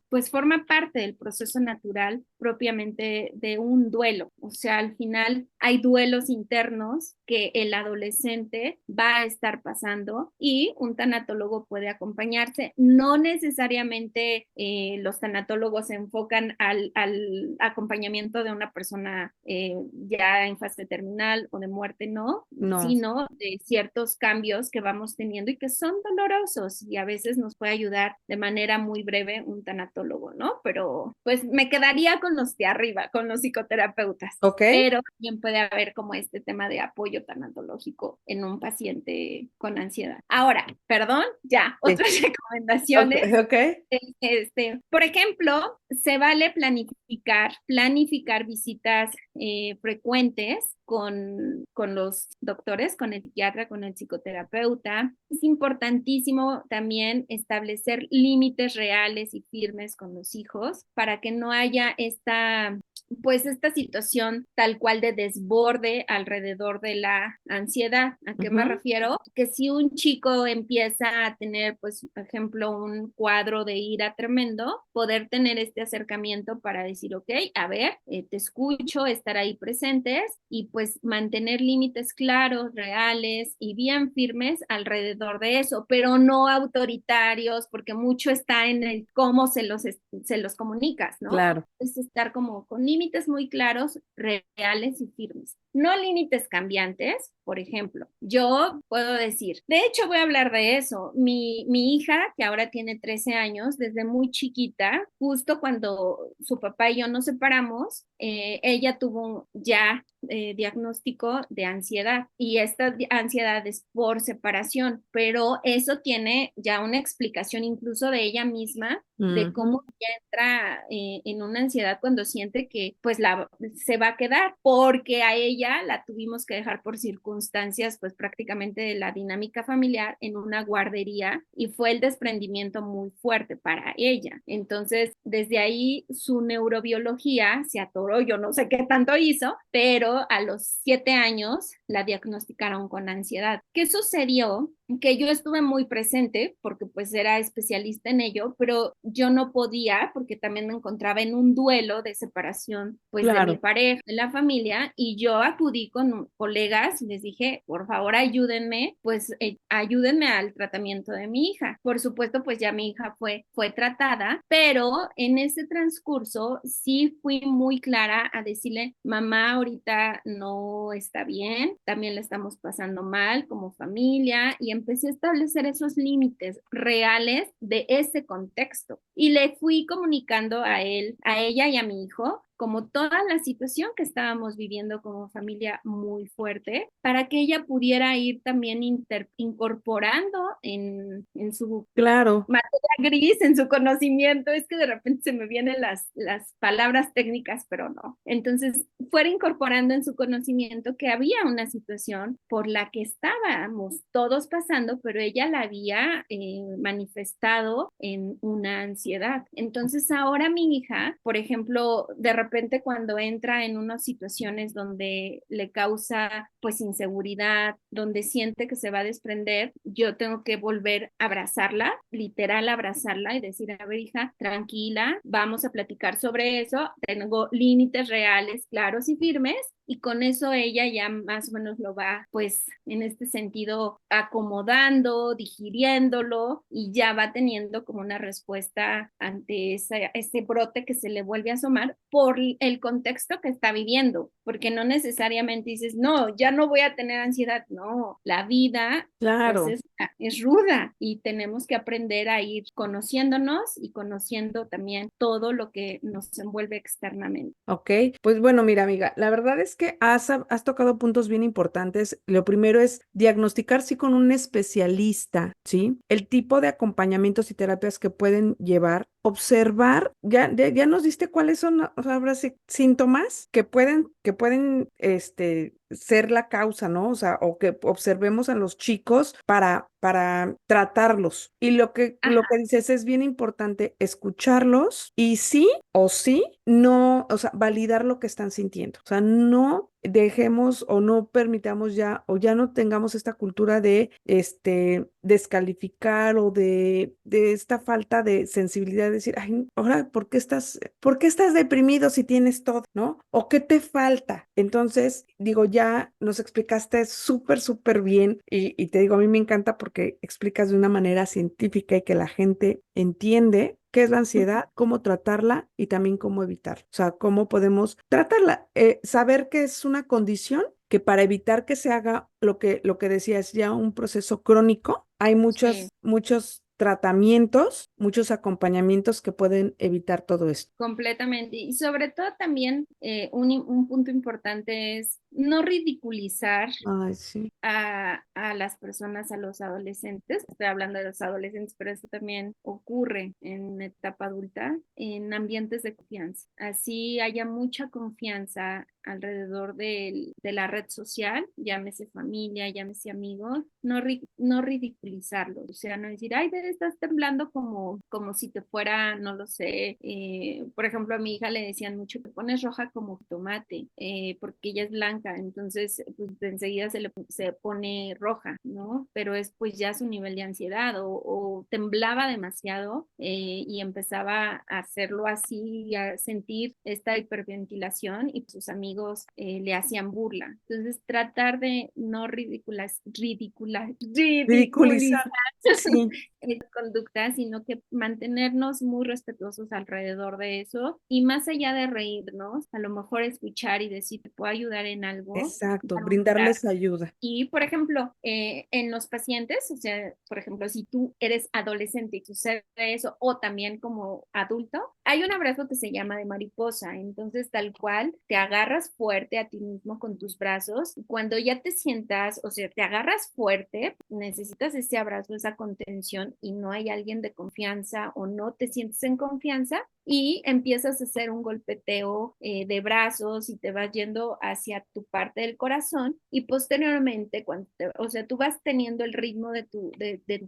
pues forma parte del proceso natural propiamente de un duelo. O sea, al final hay duelos internos que el adolescente va a estar pasando y un tanatólogo puede acompañarse. No necesariamente los tanatólogos se enfocan al acompañamiento de una persona ya en fase terminal o de muerte, no, sino de ciertos cambios que vamos teniendo y que son dolorosos y a veces nos puede ayudar de manera muy breve un tanatólogo, ¿no? Pero pues me quedaría con los de arriba, con los psicoterapeutas. Pero también puede haber como este tema de apoyo tanatológico en un paciente con ansiedad. Ahora, perdón, ya, otras recomendaciones. Por ejemplo, se vale planificar visitas frecuentes con los doctores, con el psiquiatra, con el psicoterapeuta. Es importantísimo también establecer límites reales y firmes con los hijos para que no haya esta situación tal cual de desborde alrededor de la ansiedad. ¿A qué me refiero? Que si un chico empieza a tener, pues, por ejemplo, un cuadro de ira tremendo, poder tener este acercamiento para decir, ok, a ver, te escucho, estar ahí presentes y pues mantener límites claros, reales y bien firmes alrededor de eso, pero no autoritarios, porque mucho está en el cómo se los comunicas, ¿no? Claro. Es estar como con límites muy claros, reales y firmes. No límites cambiantes, por ejemplo. Yo puedo decir, de hecho voy a hablar de eso. Mi hija, que ahora tiene 13 años, desde muy chiquita, justo cuando su papá y yo nos separamos, ella tuvo ya diagnóstico de ansiedad y esta ansiedad es por separación, pero eso tiene ya una explicación incluso de ella misma de cómo ella entra en una ansiedad cuando siente que pues se va a quedar, porque a ella la tuvimos que dejar por circunstancias pues prácticamente de la dinámica familiar en una guardería y fue el desprendimiento muy fuerte para ella. Entonces, desde ahí su neurobiología se atoró, yo no sé qué tanto hizo, pero a los 7 años la diagnosticaron con ansiedad. ¿Qué sucedió? Que yo estuve muy presente porque pues era especialista en ello, pero yo no podía porque también me encontraba en un duelo de separación pues de mi pareja, de la familia, y yo acudí con colegas y les dije, por favor ayúdenme, pues ayúdenme al tratamiento de mi hija. Por supuesto, pues ya mi hija fue tratada, pero en ese transcurso sí fui muy clara a decirle, mamá ahorita no está bien, también la estamos pasando mal como familia, y empecé a establecer esos límites reales de ese contexto. Y le fui comunicando a ella y a mi hijo como toda la situación que estábamos viviendo como familia muy fuerte, para que ella pudiera ir también incorporando en su materia gris, en su conocimiento. Es que de repente se me vienen las palabras técnicas, pero no. Entonces, fuera incorporando en su conocimiento que había una situación por la que estábamos todos pasando, pero ella la había manifestado en una ansiedad. Entonces, ahora mi hija, por ejemplo, de repente cuando entra en unas situaciones donde le causa pues inseguridad, donde siente que se va a desprender, yo tengo que volver a abrazarla, literal abrazarla y decir, a ver hija, tranquila, vamos a platicar sobre eso, tengo límites reales, claros y firmes, y con eso ella ya más o menos lo va pues en este sentido acomodando, digiriéndolo y ya va teniendo como una respuesta ante ese brote que se le vuelve a asomar por el contexto que está viviendo, porque no necesariamente dices, no, ya no voy a tener ansiedad. No, la vida pues Claro. es ruda y tenemos que aprender a ir conociéndonos y conociendo también todo lo que nos envuelve externamente. Ok, pues bueno, mira, amiga, la verdad es que has tocado puntos bien importantes. Lo primero es diagnosticar, sí, con un especialista, ¿sí? El tipo de acompañamientos y terapias que pueden llevar, observar, ya nos diste cuáles son, o sea, ahora sí, síntomas que pueden, ser la causa, ¿no? O sea, o que observemos a los chicos para tratarlos. Y lo que dices es bien importante escucharlos y sí o sí, no, o sea, validar lo que están sintiendo. O sea, no dejemos o no permitamos ya o ya no tengamos esta cultura de descalificar o de esta falta de sensibilidad de decir, ay, ahora, ¿por qué estás deprimido si tienes todo, ¿no? ¿O qué te falta? Entonces, digo, ya nos explicaste súper, súper bien y te digo, a mí me encanta porque explicas de una manera científica y que la gente entiende qué es la ansiedad, cómo tratarla y también cómo evitarla. O sea, cómo podemos tratarla, saber que es una condición que para evitar que se haga lo que decías, ya un proceso crónico, hay Sí. muchos tratamientos, muchos acompañamientos que pueden evitar todo esto. Completamente. Y sobre todo también un punto importante es no ridiculizar Ay, sí. a las personas, a los adolescentes. Estoy hablando de los adolescentes, pero esto también ocurre en etapa adulta, en ambientes de confianza. Así haya mucha confianza alrededor de la red social, llámese familia, llámese amigos, no ridiculizarlo, o sea, no decir, ay, estás temblando como si te fuera, no lo sé, por ejemplo, a mi hija le decían mucho, te pones roja como tomate, porque ella es blanca, entonces pues enseguida se pone roja, ¿no? Pero es pues ya su nivel de ansiedad o temblaba demasiado y empezaba a hacerlo así, a sentir esta hiperventilación y sus amigos le hacían burla. Entonces tratar de no ridiculizar Ridiculizar. Sí, esa conducta, sino que mantenernos muy respetuosos alrededor de eso y más allá de reírnos, a lo mejor escuchar y decir, ¿te puedo ayudar en algo? exacto, Dar un abrazo. brindarles ayuda. Y, por ejemplo, en los pacientes, o sea, por ejemplo, si tú eres adolescente y sucede eso, o también como adulto, hay un abrazo que se llama de mariposa. Entonces, tal cual, te agarras fuerte a ti mismo con tus brazos. Cuando ya te sientas, o sea, te agarras fuerte, necesitas ese abrazo, esa contención y no hay alguien de confianza o no te sientes en confianza, y empiezas a hacer un golpeteo de brazos y te vas yendo hacia tu parte del corazón y posteriormente, o sea, tú vas teniendo el ritmo de tu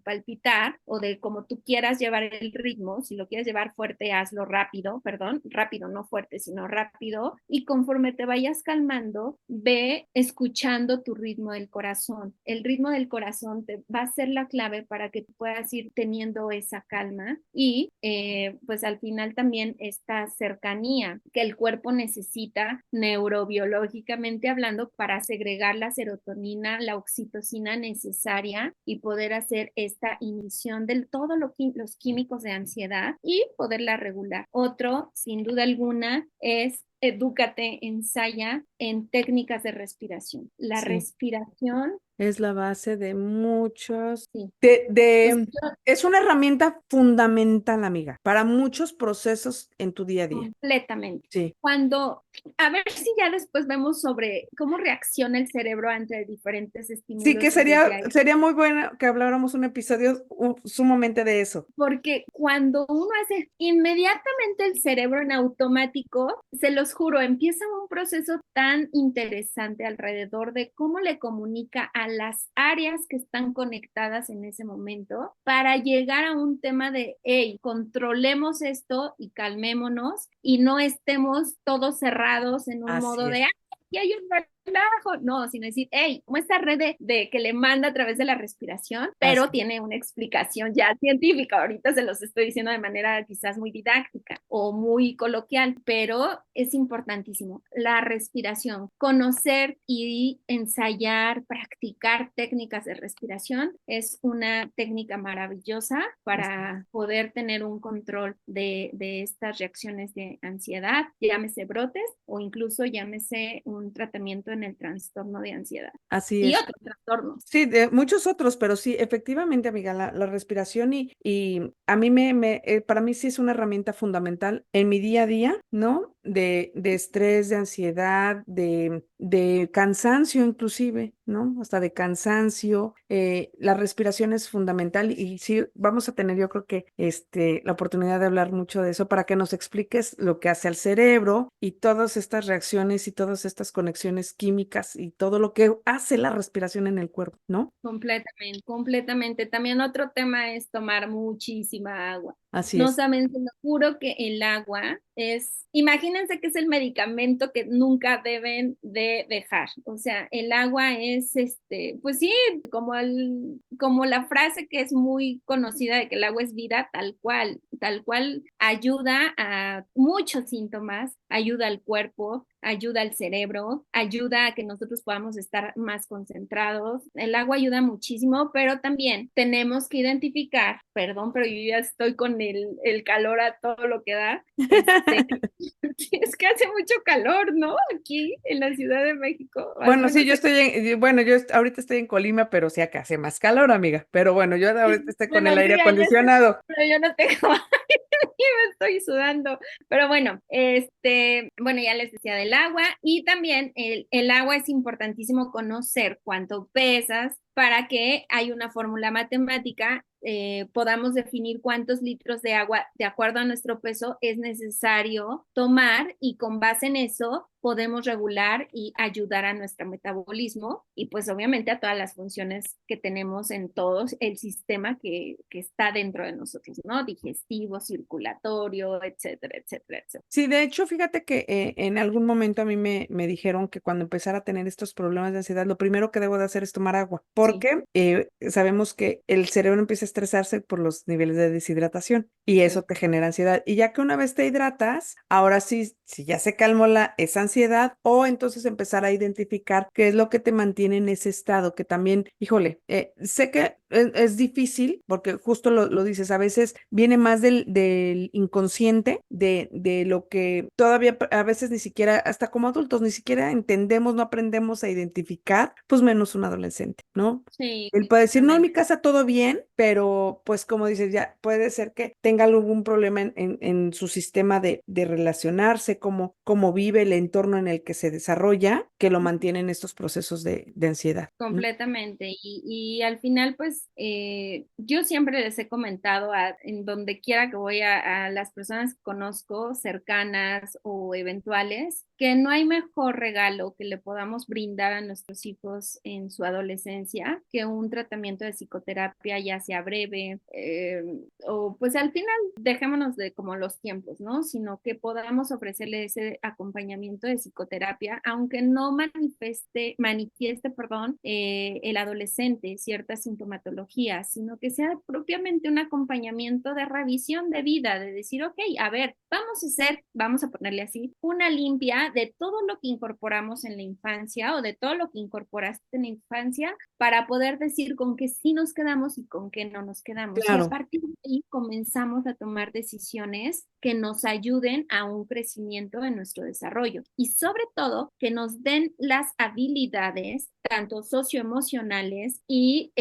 palpitar o de como tú quieras llevar el ritmo, si lo quieres llevar fuerte, hazlo rápido, perdón, rápido, no fuerte, sino rápido, y conforme te vayas calmando, ve escuchando tu ritmo del corazón. El ritmo del corazón te va a ser la clave para que tú puedas ir teniendo esa calma y pues al final también esta cercanía que el cuerpo necesita neurobiológicamente hablando para segregar la serotonina, la oxitocina necesaria y poder hacer esta inhibición de todos los químicos de ansiedad y poderla regular. Otro, sin duda alguna, es edúcate, ensaya en técnicas de respiración. La Sí. respiración, Es la base de muchos, sí. de, O sea, de, es una herramienta fundamental, amiga, para muchos procesos en tu día a día. completamente. Sí. Cuando, a ver si ya después vemos sobre cómo reacciona el cerebro ante diferentes Sí, que estímulos y desde sería, ahí. sería muy bueno que habláramos un episodio sumamente de eso. Porque cuando uno hace inmediatamente el cerebro en automático, se los juro, empieza un proceso tan interesante alrededor de cómo le comunica a las áreas que están conectadas en ese momento para llegar a un tema de, hey, controlemos esto y calmémonos y no estemos todos cerrados en un modo Así de, es. ah, y hay un relajo, no, sino decir, hey, como esta red de que le manda a través de la respiración, pero Así, tiene una explicación ya científica. Ahorita se los estoy diciendo de manera quizás muy didáctica o muy coloquial, pero es importantísimo la respiración, conocer y ensayar, practicar técnicas de respiración es una técnica maravillosa así. para poder tener un control de estas reacciones de ansiedad, llámese brotes o incluso llámese un tratamiento en el trastorno de ansiedad Así y es. otros trastornos. Sí, de muchos otros, pero sí, efectivamente, amiga, la respiración y a mí para mí sí es una herramienta fundamental en mi día a día, ¿no? De estrés, de ansiedad, de cansancio inclusive, ¿no? Hasta de cansancio. La respiración es fundamental y sí, vamos a tener yo creo que la oportunidad de hablar mucho de eso para que nos expliques lo que hace al cerebro y todas estas reacciones y todas estas conexiones químicas y todo lo que hace la respiración en el cuerpo, ¿no? Completamente, completamente. También otro tema es tomar muchísima agua. Así No es. saben, se lo juro que el agua es, imagínense que es el medicamento que nunca deben de dejar. O sea, el agua es, pues sí, como la frase que es muy conocida de que el agua es vida, tal cual ayuda a muchos síntomas, ayuda al cuerpo, ayuda al cerebro, ayuda a que nosotros podamos estar más concentrados. El agua ayuda muchísimo, pero también tenemos que identificar, perdón, pero yo ya estoy con el calor a todo lo que da. Es que hace mucho calor, ¿no? Aquí en la Ciudad de México, al Bueno, sí, menos aquí. bueno, ahorita estoy en Colima, pero sí acá hace más calor, amiga. Pero bueno, yo ahorita estoy con Bueno, el aire sí, allá está, acondicionado. pero yo no tengo y me estoy sudando. Pero bueno, bueno, ya les decía del agua y también el agua es importantísimo conocer cuánto pesas para que hay una fórmula matemática, podamos definir cuántos litros de agua de acuerdo a nuestro peso es necesario tomar y con base en eso podemos regular y ayudar a nuestro metabolismo y pues obviamente a todas las funciones que tenemos en todo el sistema que está dentro de nosotros, ¿no? Digestivo, circulatorio, etcétera, etcétera, etcétera. Sí, de hecho, fíjate que en algún momento a mí me dijeron que cuando empezara a tener estos problemas de ansiedad, lo primero que debo de hacer es tomar agua, Sí, porque sabemos que el cerebro empieza a estresarse por los niveles de deshidratación y eso sí. te genera ansiedad. Y ya que una vez te hidratas, ahora sí, si ya se calmó esa ansiedad, o entonces empezar a identificar qué es lo que te mantiene en ese estado, que también, híjole, sé que es difícil, porque justo lo dices, a veces viene más del inconsciente, de lo que todavía a veces ni siquiera, hasta como adultos, ni siquiera entendemos, no aprendemos a identificar, pues menos un adolescente, ¿no? Sí, Él puede decir, no, en mi exactamente. casa todo bien, pero pues como dices, ya puede ser que tenga algún problema en su sistema de relacionarse, cómo vive el entorno en el que se desarrolla, que lo mantiene en estos procesos de ansiedad, ¿no? Completamente. Y al final, pues yo siempre les he comentado en donde quiera que voy a las personas que conozco, cercanas o eventuales, que no hay mejor regalo que le podamos brindar a nuestros hijos en su adolescencia que un tratamiento de psicoterapia, ya sea breve, o pues al final dejémonos de como los tiempos, ¿no? Sino que podamos ofrecerle ese acompañamiento de psicoterapia, aunque no manifieste, perdón, el adolescente cierta sintomatología, sino que sea propiamente un acompañamiento de revisión de vida, de decir, ok, a ver, vamos a ponerle así, una limpia de todo lo que incorporamos en la infancia o de todo lo que incorporaste en la infancia para poder decir con qué sí nos quedamos y con qué no nos quedamos. Y a Claro. partir de ahí comenzamos a tomar decisiones que nos ayuden a un crecimiento en nuestro desarrollo y sobre todo que nos den las habilidades tanto socioemocionales y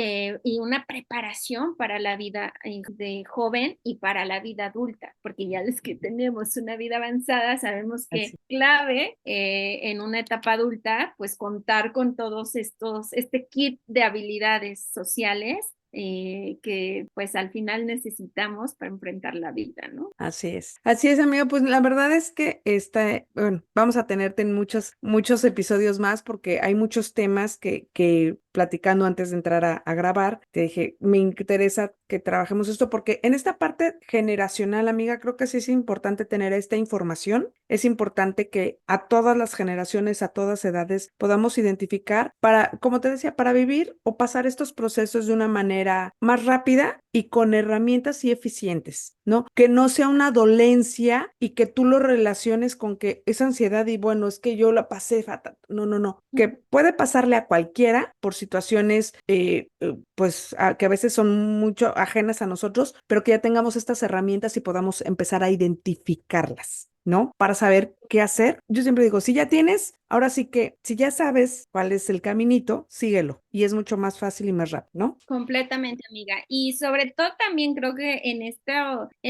una preparación para la vida de joven y para la vida adulta, porque ya los que tenemos una vida avanzada sabemos que Así. clave en una etapa adulta, pues contar con todos este kit de habilidades sociales que pues al final necesitamos para enfrentar la vida, ¿no? Así es, amigo. Pues la verdad es que bueno, vamos a tenerte en muchos episodios más porque hay muchos temas que platicando antes de entrar a grabar, te dije, me interesa que trabajemos esto porque en esta parte generacional, amiga, creo que sí es importante tener esta información. Es importante que a todas las generaciones, a todas edades, podamos identificar para, como te decía, para vivir o pasar estos procesos de una manera más rápida y con herramientas y eficientes, ¿no? Que no sea una dolencia y que tú lo relaciones con que es ansiedad y bueno, es que yo la pasé fatal. No, no, no. Que puede pasarle a cualquiera por situaciones, pues, que a veces son mucho ajenas a nosotros, pero que ya tengamos estas herramientas y podamos empezar a identificarlas, ¿no? Para saber qué hacer. Yo siempre digo, si ya tienes, ahora sí que, si ya sabes cuál es el caminito, síguelo y es mucho más fácil y más rápido, ¿no? Completamente, amiga. Y sobre todo también creo que en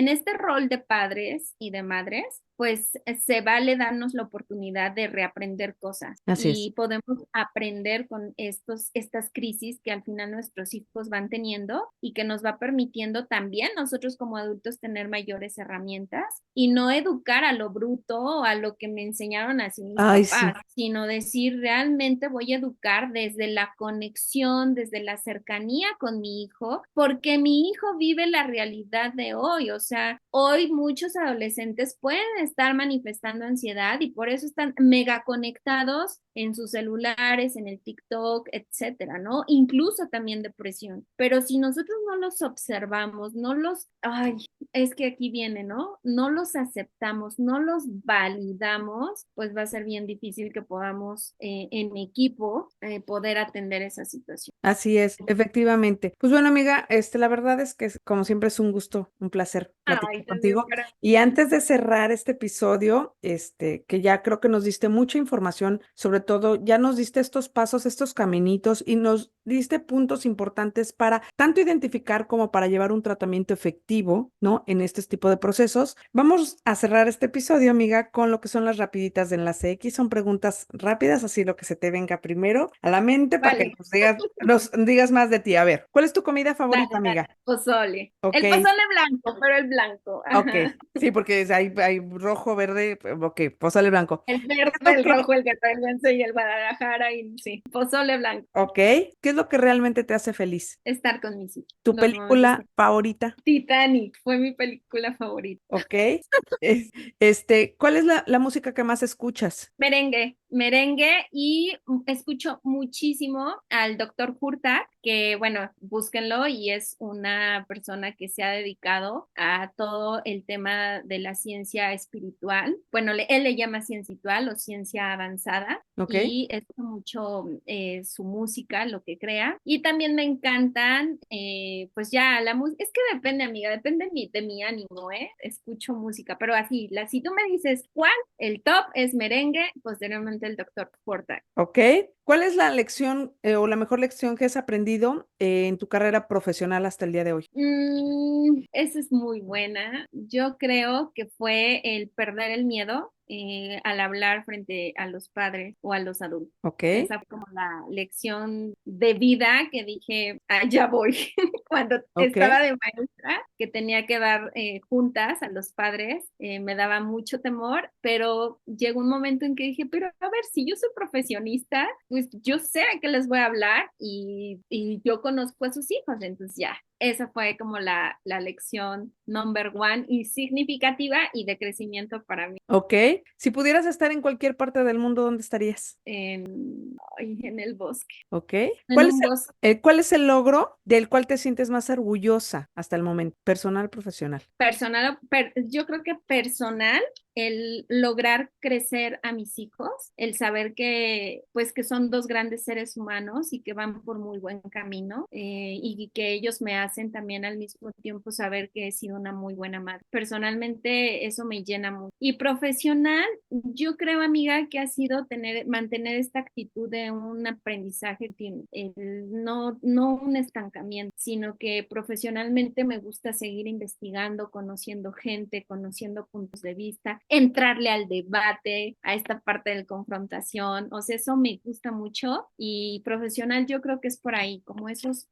este rol de padres y de madres, pues se vale darnos la oportunidad de reaprender cosas Así es. y podemos aprender con estas crisis que al final nuestros hijos van teniendo y que nos va permitiendo también nosotros como adultos tener mayores herramientas y no educar a lo bruto o a lo que me enseñaron así mis Ay, sí. papás, sino decir realmente voy a educar desde la conexión, desde la cercanía con mi hijo, porque mi hijo vive la realidad de hoy, o sea, hoy muchos adolescentes pueden estar manifestando ansiedad y por eso están mega conectados en sus celulares, en el TikTok, etcétera, ¿no? Incluso también depresión. Pero si nosotros no los observamos, no los, ay, es que aquí viene, ¿no? No los aceptamos, no los validamos, pues va a ser bien difícil que podamos en equipo poder atender esa situación. Así es, efectivamente. Pues bueno, amiga, la verdad es que como siempre es un gusto, un placer platicar Ay, también contigo. para Y antes de cerrar este episodio, que ya creo que nos diste mucha información, sobre todo ya nos diste estos pasos, estos caminitos y nos diste puntos importantes para tanto identificar como para llevar un tratamiento efectivo, ¿no? En este tipo de procesos. Vamos a cerrar este episodio, amiga, con lo que son las rapiditas de enlace X. Son preguntas rápidas, así lo que se te venga primero a la mente para que Vale, nos digas más de ti. A ver, ¿cuál es tu comida favorita, dale, dale. amiga? Pozole. Ok, El pozole blanco, pero el blanco. ok. Ajá. Sí, porque hay rojo, verde, ok, pozole blanco. El ¿Qué verde, es lo el que, rojo, el guerrerense y el Guadalajara y sí, pozole blanco. ok, ¿qué es lo que realmente te hace feliz? Estar con mis hijos. ¿Tu Normalmente película estar. favorita? Titanic fue mi película favorita. Ok. ¿Cuál es la música que más escuchas? Merengue, merengue y escucho muchísimo al doctor Hurtad, que bueno, búsquenlo y es una persona que se ha dedicado a todo el tema de la ciencia espiritual. Bueno, él le llama ciencia espiritual o ciencia avanzada Ok, y escucho mucho su música, lo que crea. Y también me encantan, pues ya la música, es que depende, amiga, depende de mi ánimo, ¿eh? Escucho música, pero así, si tú me dices cuál, el top es merengue, posteriormente el doctor Porta. ok. ¿Cuál es la lección o la mejor lección que has aprendido en tu carrera profesional hasta el día de hoy? Esa es muy buena. Yo creo que fue el perder el miedo al hablar frente a los padres o a los adultos. Ok, Esa fue como la lección de vida que dije, allá voy. Cuando ok. estaba de maestra, que tenía que dar juntas a los padres, me daba mucho temor, pero llegó un momento en que dije, pero a ver, si yo soy profesionista, pues yo sé a qué les voy a hablar y yo conozco a sus hijos, entonces ya, esa fue como la lección number one y significativa y de crecimiento para mí Ok. Si pudieras estar en cualquier parte del mundo, ¿dónde estarías? en el bosque, Ok. en un bosque. ¿Cuál es el logro del cual te sientes más orgullosa hasta el momento, personal, profesional? Personal, yo creo que personal, el lograr crecer a mis hijos, el saber que, pues, que son dos grandes seres humanos y que van por muy buen camino y que ellos me hacen también al mismo tiempo saber que he sido una muy buena madre. Personalmente, eso me llena mucho. Y profesional, yo creo, amiga, que ha sido mantener esta actitud de un aprendizaje, no un estancamiento, sino que profesionalmente me gusta seguir investigando, conociendo gente, conociendo puntos de vista, entrarle al debate, a esta parte de confrontación, o sea, eso me gusta mucho y profesional yo creo que es por ahí, como esos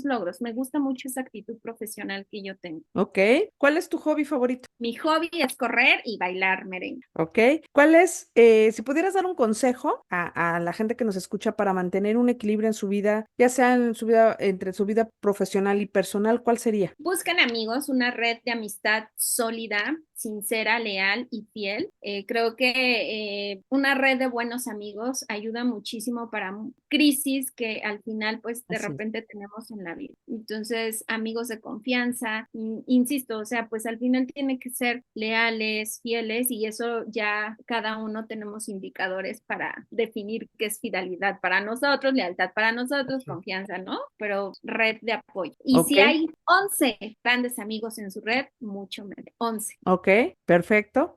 logros. Me gusta mucho esa actitud profesional que yo tengo. Ok. ¿Cuál es tu hobby favorito? Mi hobby es correr y bailar merengue. ¿Ok? ¿Cuál es, si pudieras dar un consejo a la gente que nos escucha para mantener un equilibrio en su vida, ya sea en su vida, entre su vida profesional y personal, ¿cuál sería? Buscan amigos, una red de amistad sólida, sincera, leal y fiel. Creo que una red de buenos amigos ayuda muchísimo para crisis que al final pues de Así es. repente tenemos en la vida. Entonces, amigos de confianza, insisto, o sea, pues al final tiene que ser leales, fieles y eso ya cada uno tenemos indicadores para definir qué es fidelidad para nosotros, lealtad para nosotros, Ok. confianza, ¿no? Pero red de apoyo. Y Ok. si hay 11 grandes amigos en su red, mucho menos. 11. Ok, perfecto.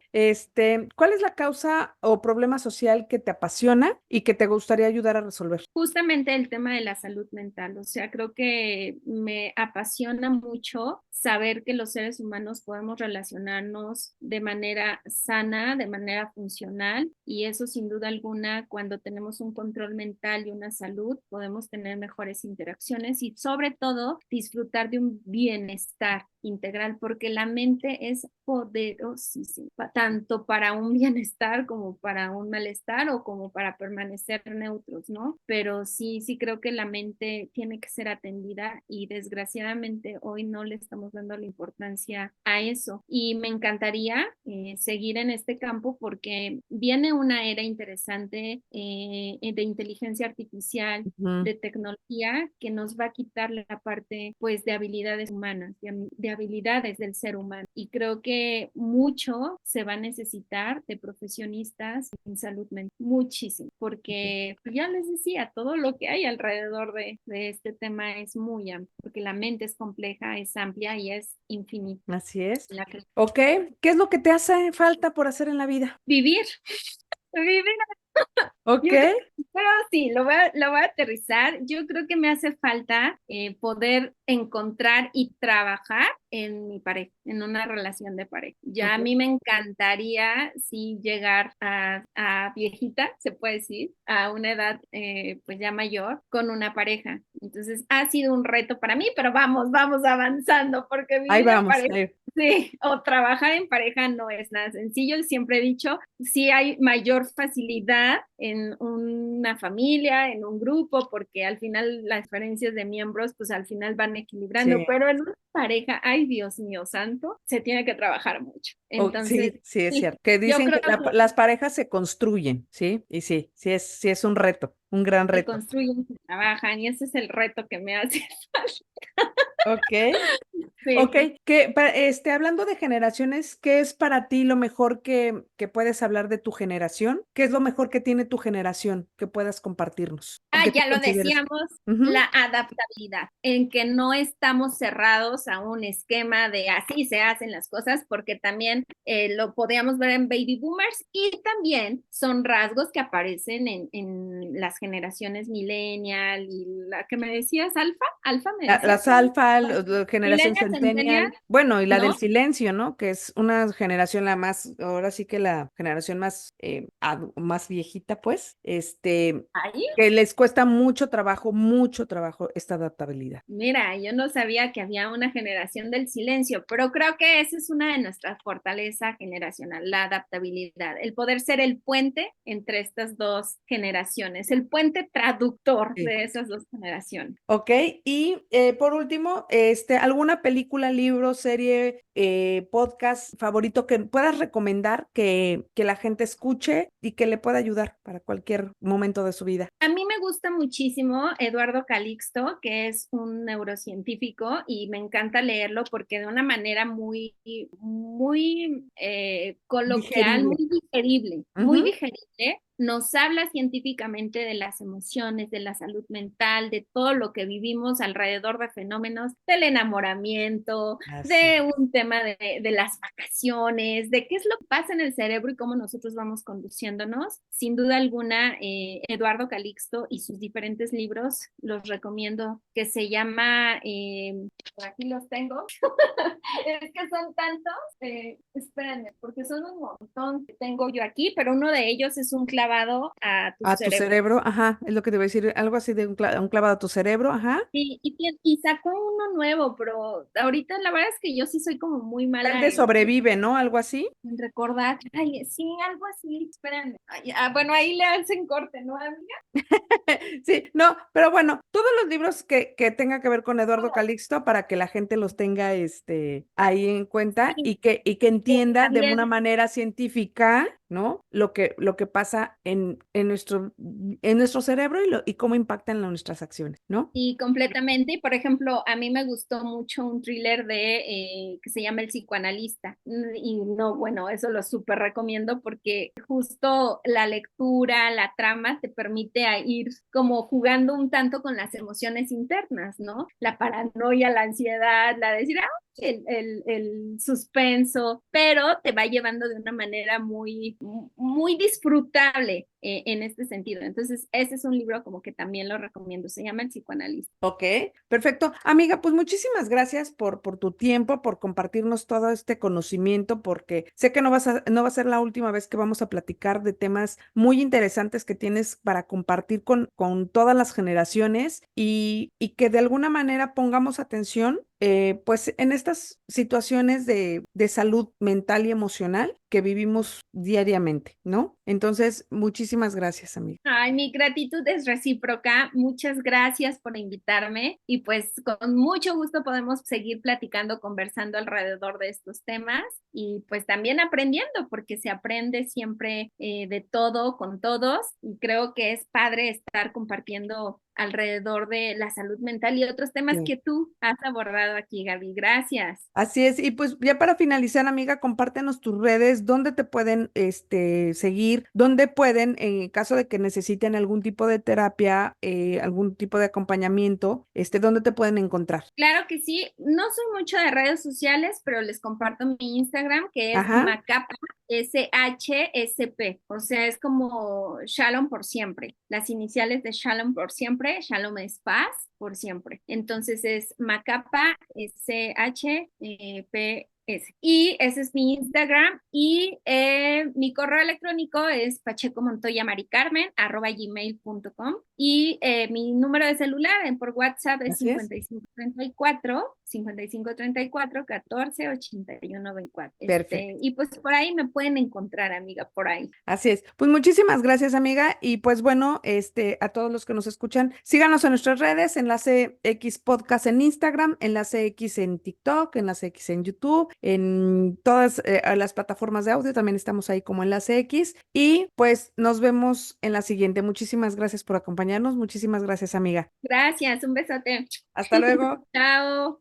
¿Cuál es la causa o problema social que te apasiona y que te gustaría ayudar a resolver? Justamente el tema de la salud mental, o sea, creo que me apasiona mucho saber que los seres humanos podemos relacionarnos de manera sana, de manera funcional, y eso sin duda alguna, cuando tenemos un control mental y una salud, podemos tener mejores interacciones y sobre todo disfrutar de un bienestar integral, porque la mente es poderosísima, tanto para un bienestar como para un malestar o como para permanecer neutros, ¿no? Pero sí, sí creo que la mente tiene que ser atendida y desgraciadamente hoy no le estamos dando la importancia a eso. Y me encantaría seguir en este campo porque viene una era interesante de inteligencia artificial, Ujú. de tecnología que nos va a quitar la parte pues de habilidades humanas, de habilidades del ser humano. Y creo que mucho se va a necesitar de profesionistas en salud mental, muchísimo, porque pues, ya les decía, todo lo que hay alrededor de este tema es muy amplio, porque la mente es compleja, es amplia y es infinita. Así es. La que Ok, ¿qué es lo que te hace falta por hacer en la vida? vivir, vivir. Ok, Yo creo, pero sí, lo voy a aterrizar. Yo creo que me hace falta poder encontrar y trabajar en mi pareja, en una relación de pareja. Ya a ok, mí me encantaría sí llegar a viejita, se puede decir, a una edad pues ya mayor con una pareja. Entonces ha sido un reto para mí, pero vamos avanzando porque ahí vivir en vamos. pareja. Sí, o trabajar en pareja no es nada sencillo. Siempre he dicho, sí hay mayor facilidad en una familia, en un grupo, porque al final las diferencias de miembros, pues al final van equilibrando, Sí, pero en una pareja, ay Dios mío santo, se tiene que trabajar mucho. Entonces, sí, sí, es sí, cierto. Que yo dicen creo que que las parejas se construyen, ¿sí? Y sí, sí es un reto, un gran se reto. construyen, se trabajan, y ese es el reto que me hace falta. Ok. Ok, Sí. hablando de generaciones, ¿qué es para ti lo mejor que puedes hablar de tu generación? ¿Qué es lo mejor que tiene tu generación que puedas compartirnos? ¿O Ah, que tú ya lo consideres? decíamos, Ujú. la adaptabilidad, en que no estamos cerrados a un esquema de así se hacen las cosas, porque también lo podíamos ver en baby boomers y también son rasgos que aparecen en las generaciones millennial y la que me decías, alfa, me decías, Las alfa, la generación millennial, centennial, centennial, bueno, y la del ¿no? silencio, ¿no? Que es una generación la más, ahora sí que la generación más, más viejita, pues, Ahí que les cuesta mucho trabajo esta adaptabilidad. mira, yo no sabía que había una generación del silencio, pero creo que esa es una de nuestras fortalezas generacional, la adaptabilidad, el poder ser el puente entre estas dos generaciones, el puente traductor Sí. de esas dos generaciones. Ok, y por último, ¿alguna película, libro, serie, podcast favorito que puedas recomendar que la gente escuche y que le pueda ayudar para cualquier momento de su vida? A mí me gusta muchísimo Eduardo Calixto, que es un neurocientífico y me encanta leerlo porque de una manera muy coloquial, Digerible. muy Ujú. digerible, nos habla científicamente de las emociones, de la salud mental, de todo lo que vivimos alrededor de fenómenos del enamoramiento, Así. de un tema de las vacaciones, de qué es lo que pasa en el cerebro y cómo nosotros vamos conduciéndonos. Sin duda alguna, Eduardo Calixto y sus diferentes libros los recomiendo, que se llama, por aquí los tengo, es que son tantos, espérenme, porque son un montón que tengo yo aquí, pero uno de ellos es un claro clavado a tu A tu cerebro. cerebro, ajá, es lo que te voy a decir, algo así de un clavado a tu cerebro, ajá. Sí, y sacó uno nuevo, pero ahorita la verdad es que yo sí soy como muy El mala de sobrevive, ¿no? Algo así. en recordar. Ay, sí, algo así, espérame. Ay, bueno, ahí le hacen corte, ¿no, amiga? Sí, no, pero bueno, todos los libros que tengan que ver con Eduardo Calixto para que la gente los tenga ahí en cuenta Sí, y que entienda de también. una manera científica, ¿no? Lo que pasa en nuestro cerebro y cómo impactan nuestras acciones, ¿no? Sí, completamente. Y por ejemplo, a mí me gustó mucho un thriller que se llama El psicoanalista. Y no, bueno, eso lo súper recomiendo porque justo la lectura, la trama te permite a ir como jugando un tanto con las emociones internas, ¿no? La paranoia, la ansiedad, la de decir, el suspenso, pero te va llevando de una manera muy disfrutable en este sentido. Entonces, ese es un libro como que también lo recomiendo, se llama El psicoanalista. Ok, perfecto. Amiga, pues muchísimas gracias por tu tiempo, por compartirnos todo este conocimiento, porque sé que no va a ser la última vez que vamos a platicar de temas muy interesantes que tienes para compartir con todas las generaciones y que de alguna manera pongamos atención, pues en estas situaciones de salud mental y emocional que vivimos diariamente, ¿no? Entonces, muchísimas gracias, amiga. Ay, mi gratitud es recíproca. Muchas gracias por invitarme y pues con mucho gusto podemos seguir platicando, conversando alrededor de estos temas y pues también aprendiendo, porque se aprende siempre de todo con todos y creo que es padre estar compartiendo alrededor de la salud mental y otros temas Sí. que tú has abordado aquí, Gaby. Gracias. Así es, y pues ya para finalizar, amiga, compártenos tus redes, dónde te pueden seguir, dónde pueden, en caso de que necesiten algún tipo de terapia, algún tipo de acompañamiento, dónde te pueden encontrar. Claro que sí, no soy mucho de redes sociales, pero les comparto mi Instagram que es Ajá, Macapa SHSP, o sea, es como Shalom por siempre, las iniciales de Shalom por siempre, Shalom es paz por siempre. Entonces es Macapa SHP. Y ese es mi Instagram y mi correo electrónico es pachecomontoyamaricarmen@gmail.com y mi número de celular por WhatsApp es así es. 5534 14 81 24. Perfecto. Y pues por ahí me pueden encontrar, amiga, por ahí. Así es. Pues muchísimas gracias, amiga. Y pues bueno, a todos los que nos escuchan, síganos en nuestras redes, Enlace X Podcast en Instagram, Enlace X en TikTok, Enlace X en YouTube, en todas las plataformas de audio, también estamos ahí como Enlace X. Y pues nos vemos en la siguiente. Muchísimas gracias por acompañarnos. Muchísimas gracias, amiga. Gracias, un besote. Hasta luego. Chao.